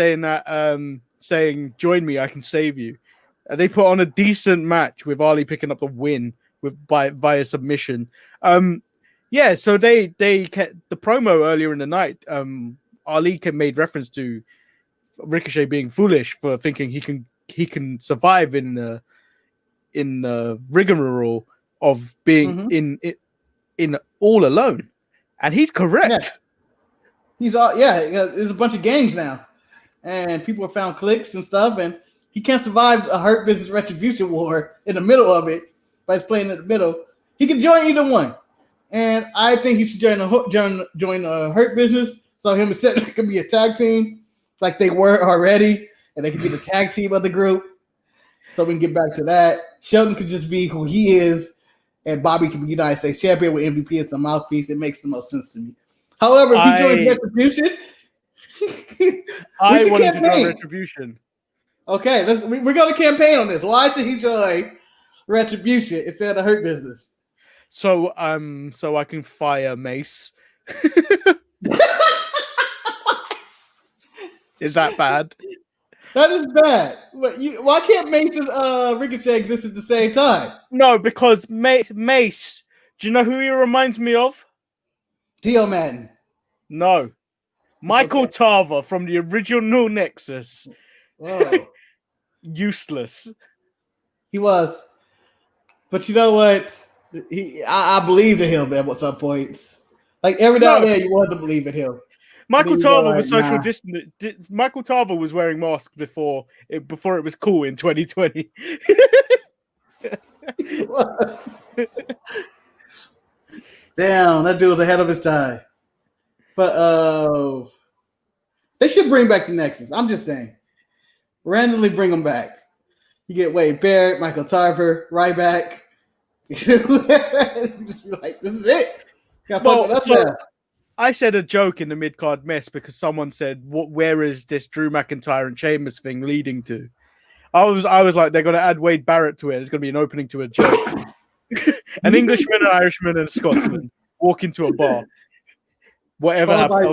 saying, join me, I can save you. They put on a decent match with Ali picking up the win via submission. So they kept the promo earlier in the night. Ali made reference to Ricochet being foolish for thinking he can survive in the rigmarole of being in all alone, and he's correct. Yeah. There's a bunch of gangs now. and people found clicks and stuff, and he can't survive a Hurt Business Retribution war in the middle of it by playing in the middle. He can join either one, and I think he should join a Hurt Business. So him and Seth can be a tag team like they were already, and they can be the tag team of the group. So we can get back to that. Shelton could just be who he is, and Bobby can be United States champion with MVP as a mouthpiece. It makes the most sense to me. However, if he joins Retribution, I wanted to join Retribution. Okay, we're going to campaign on this. Why should he join Retribution instead of Hurt Business? So I can fire Mace. Is that bad? That is bad. But why can't Mace and Ricochet exist at the same time? No, because Mace. Do you know who he reminds me of? Theo Madden. No. Michael Tarver from the original Nexus. Whoa. Useless. He was. But you know what? I believed in him at some points. Like every now and then you wanted to believe in him. Michael Tarver was social distant. Michael Tarver was wearing masks before it was cool in 2020. It was. Damn, that dude was ahead of his time. But they should bring back the Nexus. I'm just saying. Randomly bring them back. You get Wade Barrett, Michael Tarver, Ryback. Just be like, this is it. I said a joke in the mid-card mess because someone said, where is this Drew McIntyre and Sheamus thing leading to? I was like, they're going to add Wade Barrett to it. It's going to be an opening to a joke. An Englishman, an Irishman, and a Scotsman walk into a bar. Whatever happens.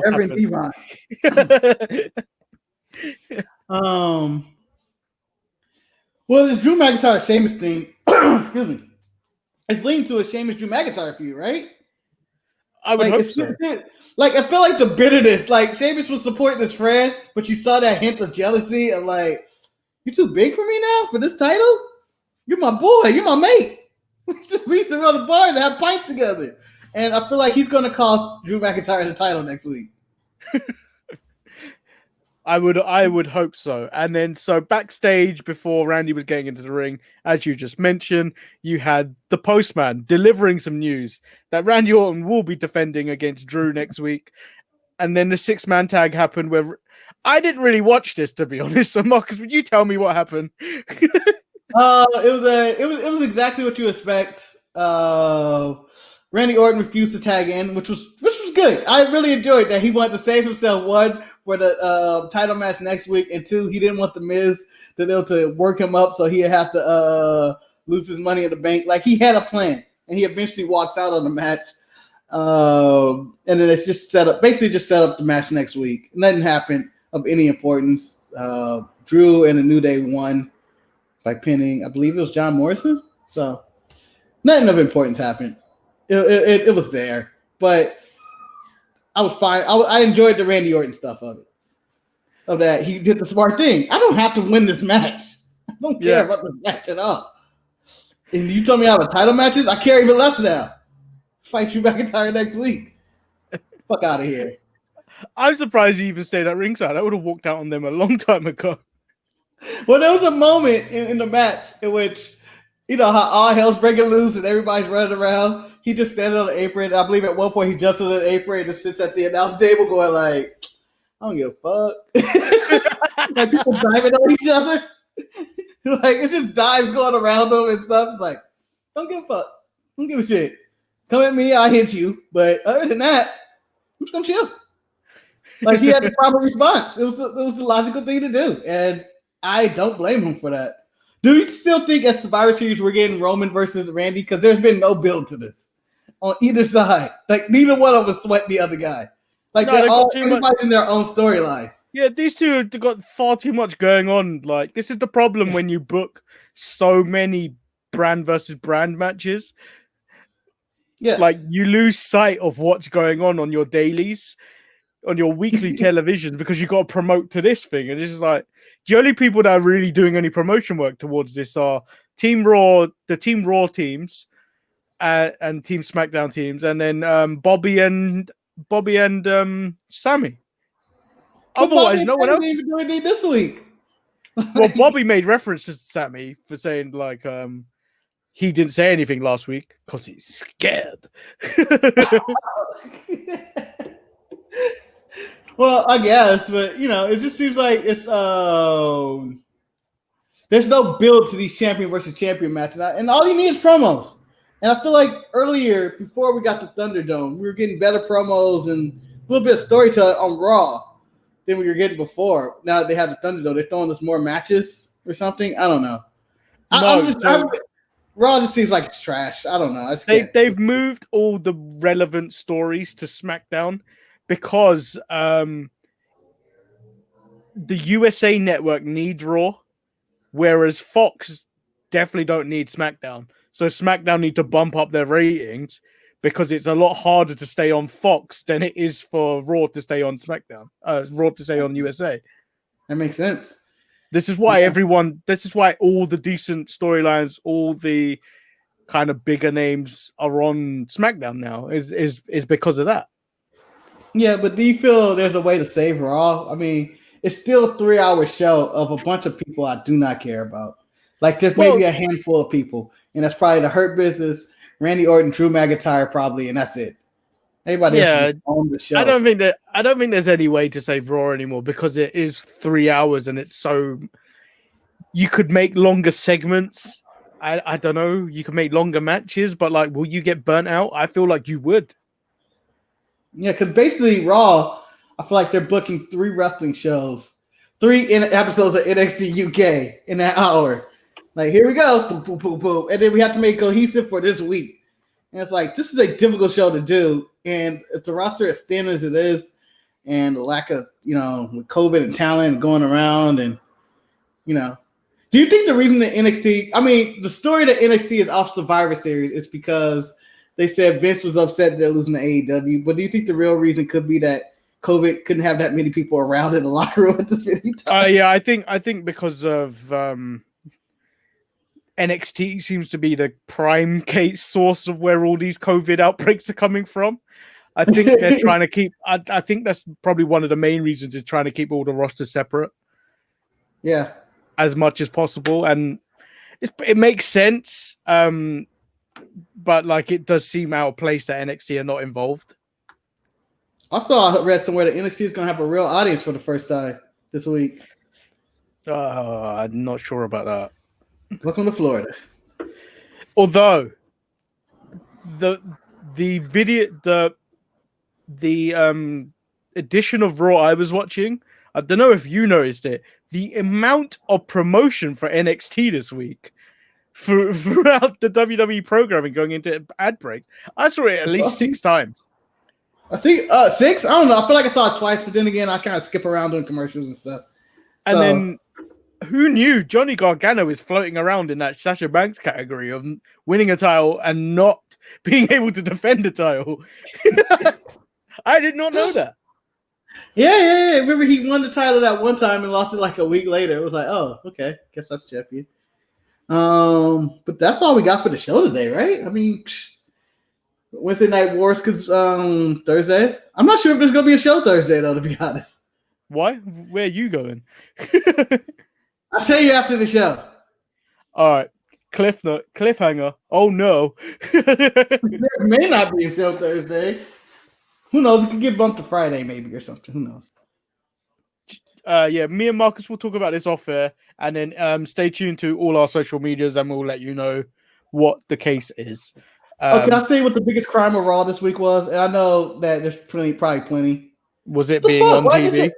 Well, this Drew McIntyre Sheamus thing, excuse me, it's leading to a Sheamus Drew McIntyre feud, right? I would hope so. Like, I feel like the bitterness, like Sheamus was supporting his friend, but you saw that hint of jealousy of like, you too big for me now for this title? You're my boy, you're my mate. We used to run the bar and have pints together. And I feel like he's going to cost Drew McIntyre the title next week. I would hope so. And then so backstage before Randy was getting into the ring, as you just mentioned, you had the postman delivering some news that Randy Orton will be defending against Drew next week. And then the 6-man tag happened where I didn't really watch this, to be honest. So Marcus, would you tell me what happened? It was exactly what you expect. Randy Orton refused to tag in, which was good. I really enjoyed that. He wanted to save himself, one, for the title match next week, and two, he didn't want the Miz to be able to work him up so he'd have to lose his money in the bank. Like, he had a plan, and he eventually walks out on the match. And then it's just set up the match next week. Nothing happened of any importance. Drew and the New Day won by pinning, I believe it was John Morrison. So nothing of importance happened. It was there, but I was fine. I enjoyed the Randy Orton stuff of it. Of that, he did the smart thing. I don't have to win this match. I don't care about the match at all. And you told me I have a title matches? I care even less now. Fight Drew McIntyre next week. Fuck out of here. I'm surprised he even stayed at ringside. I would have walked out on them a long time ago. Well, there was a moment in the match in which, you know, how all hell's breaking loose and everybody's running around. He just standing on the apron. I believe at one point he jumps on the apron and just sits at the announce table going like, I don't give a fuck. Like, people diving on each other. Like, it's just dives going around them and stuff. It's like, don't give a fuck. Don't give a shit. Come at me, I'll hit you. But other than that, I'm just gonna chill. Like, he had the proper response. It was the logical thing to do. And I don't blame him for that. Do you still think at Survivor Series we're getting Roman versus Randy? Because there's been no build to this on either side. Like, neither one of us sweat the other guy. Like, everybody's in their own storylines. Yeah, these two have got far too much going on. Like, this is the problem when you book so many brand versus brand matches. Yeah. Like, you lose sight of what's going on your dailies, on your weekly television, because you got to promote to this thing. And it's just like, the only people that are really doing any promotion work towards this are Team Raw, the Team Raw teams, and Team SmackDown teams, and then Bobby and Sammy. Otherwise, Bobby no one else. didn't even do anything this week. Well, Bobby made references to Sammy for saying like he didn't say anything last week because he's scared. Well, I guess, but it just seems like it's there's no build to these champion versus champion matches, and all you need is promos. And I feel like earlier, before we got the Thunderdome, we were getting better promos and a little bit of storytelling on Raw than we were getting before. Now that they have the Thunderdome, they're throwing us more matches or something. I don't know. Raw just seems like it's trash. I don't know. They've moved all the relevant stories to SmackDown because the USA Network needs Raw, whereas Fox definitely don't need SmackDown. So SmackDown need to bump up their ratings because it's a lot harder to stay on Fox than it is for Raw to stay on SmackDown. Raw to stay on USA. That makes sense. This is why this is why all the decent storylines, all the kind of bigger names are on SmackDown now is because of that. Yeah, but do you feel there's a way to save Raw? I mean, it's still a 3-hour show of a bunch of people I do not care about. Like there's maybe a handful of people, and that's probably the Hurt Business, Randy Orton, Drew McIntyre, probably, and that's it. Everybody else is on the show. I don't think there's any way to save Raw anymore because it is 3 hours and it's so. You could make longer segments. I don't know. You could make longer matches, but like, will you get burnt out? I feel like you would. Yeah, because basically Raw, I feel like they're booking 3 wrestling shows, 3 episodes of NXT UK in that hour. Like, here we go, boom, boom, boom, boom, and then we have to make cohesive for this week. And it's like, this is a difficult show to do. And if the roster is thin as it is, and the lack of, with COVID and talent going around, and, do you think the reason that the story that NXT is off Survivor Series is because they said Vince was upset that they're losing to AEW, but do you think the real reason could be that COVID couldn't have that many people around in the locker room at this many times? Yeah, I think because of NXT seems to be the prime case source of where all these COVID outbreaks are coming from. I think they're trying to keep. I think that's probably one of the main reasons is trying to keep all the rosters separate. Yeah, as much as possible, and it makes sense. But like, it does seem out of place that NXT are not involved. I read somewhere that NXT is going to have a real audience for the first time this week. I'm not sure about that. Welcome to Florida. Although the video, the edition of Raw I was watching, I don't know if you noticed it, the amount of promotion for NXT this week throughout the WWE programming going into ad breaks, I saw it at least 6 times. I think 6? I don't know. I feel like I saw it twice, but then again, I kind of skip around doing commercials and stuff. And then, who knew Johnny Gargano is floating around in that Sasha Banks category of winning a title and not being able to defend a title? I did not know that. Yeah. Remember, he won the title that one time and lost it like a week later. It was like, oh, okay, guess that's champion. But that's all we got for the show today, right? I mean, Wednesday Night Wars Thursday. I'm not sure if there's gonna be a show Thursday though, to be honest. Why? Where are you going? I'll tell you after the show. All right. Cliffhanger. Oh no. There may not be a show Thursday. Who knows? It could get bumped to Friday maybe or something. Who knows? Yeah, me and Marcus will talk about this off air, and then stay tuned to all our social medias and we'll let you know what the case is. Can I say what the biggest crime of Raw this week was? And I know that there's probably plenty. Was it being on TV?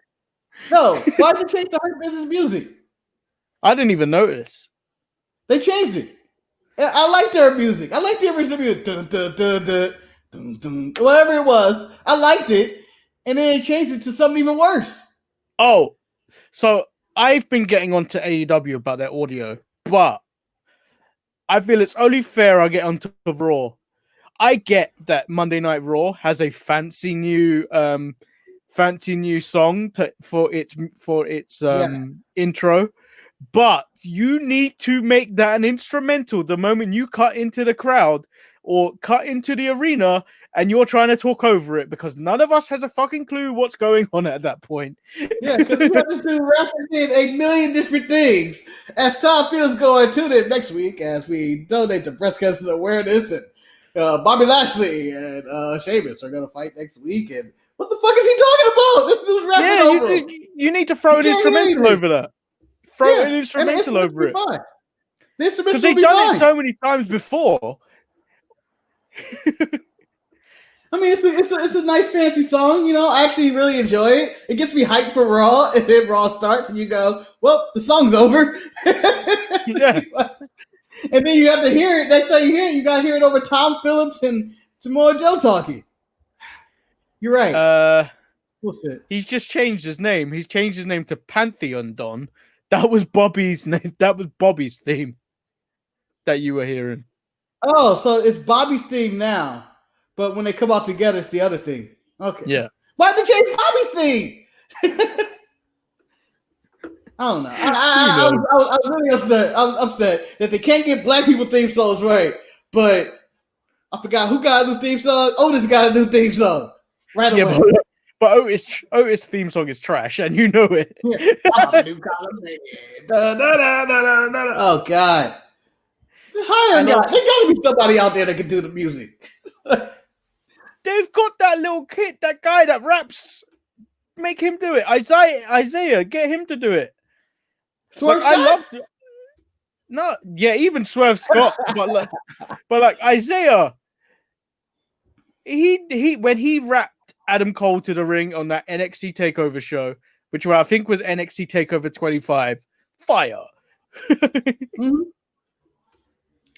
No, why'd you change the Hurt Business music? I didn't even notice. They changed it. And I like their music. I like the original music. Dun, dun, dun, dun, dun, dun. Whatever it was, I liked it. And then they changed it to something even worse. Oh, so I've been getting onto AEW about their audio, but I feel it's only fair I get onto Raw. I get that Monday Night Raw has a fancy new song for its intro, But you need to make that an instrumental the moment you cut into the crowd or cut into the arena and you're trying to talk over it, because none of us has a fucking clue what's going on at that point. Yeah, because we have to do referencing a million different things. As Tom Fields going to it next week as we donate to breast cancer awareness, and Bobby Lashley and Sheamus are going to fight next week. And what the fuck is he talking about? This dude's rapping over. You need to throw an instrumental over that. Throw an instrumental over it. Because they've done it so many times before. I mean, it's a nice fancy song, you know. I actually really enjoy it. It gets me hyped for Raw, and then Raw starts, and you go, "Well, the song's over." Yeah. And then you have to hear it. Next time you hear it, you gotta hear it over Tom Phillips and Samoa Joe talking. You're right. Bullshit. He's just changed his name. He's changed his name to Pantheon Don. That was Bobby's name. That was Bobby's theme that you were hearing. Oh, so it's Bobby's theme now. But when they come out together, it's the other thing. Okay. Yeah. Why'd they change Bobby's theme? I don't know. I was really upset. I was upset that they can't get black people theme songs right. But I forgot who got a new theme song. Otis got a new theme song right away. Yeah, but Otis' theme song is trash, and you know it. Yeah. Oh God. Just hire a guy. There gotta be somebody out there that can do the music. They've got that little kid, that guy that raps. Make him do it. Isaiah, get him to do it. Swerve Scott? I loved it. No, yeah, even Swerve Scott, but like Isaiah, he when he rapped Adam Cole to the ring on that NXT Takeover show, which I think was NXT Takeover 25, fire. Mm-hmm.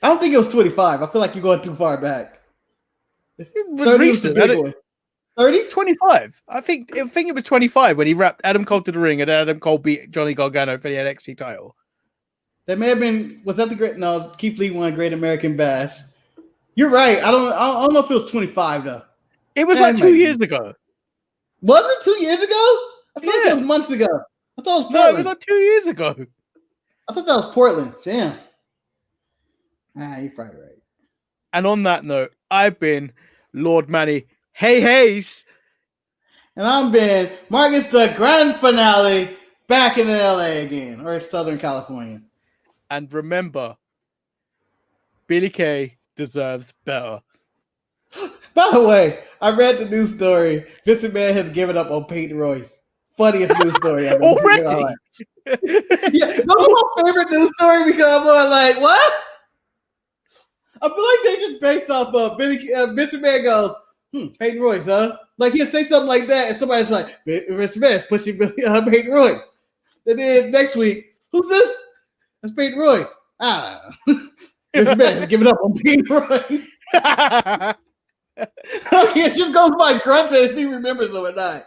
I don't think it was 25. I feel like you're going too far back. It was recent. 30? 25. I think it was 25 when he rapped Adam Cole to the ring and Adam Cole beat Johnny Gargano for the NXT title. That may have been. Was that the great? No, Keith Lee won Great American Bash. You're right. I don't know if it was 25 though. It was like 2 years ago. Was it 2 years ago? I feel like it was months ago. I thought it was Portland. No, it was like 2 years ago. I thought that was Portland. Damn. You're probably right. And on that note, I've been Lord Manny. Hey, Hayes. And I'm Ben. Marcus, the grand finale, back in LA again, or Southern California. And remember, Billy Kay deserves better. By the way, I read the news story. Vince McMahon has given up on Peyton Royce. Funniest news story I've ever already. Yeah, that was my favorite news story because I'm like, what? I feel like they're just based off of Vince McMahon goes, Peyton Royce, huh? Like he'll say something like that, and somebody's like, Vince McMahon's pushing Peyton Royce. And then next week, who's this? That's Peyton Royce. Vince McMahon giving up on Peyton Royce. It just goes by grunts if he remembers them or not.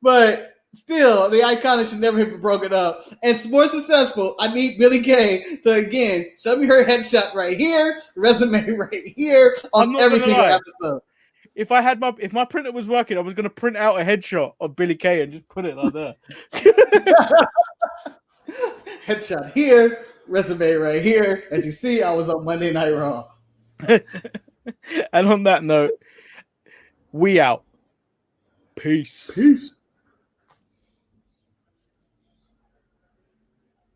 But still, the Iconics should never have been broken up. And more successful, I need Billy Kay to again show me her headshot right here, resume right here on every single episode. If my printer was working, I was gonna print out a headshot of Billy Kay and just put it like that. Headshot here, resume right here. As you see, I was on Monday Night Raw. And on that note, we out. Peace. Peace.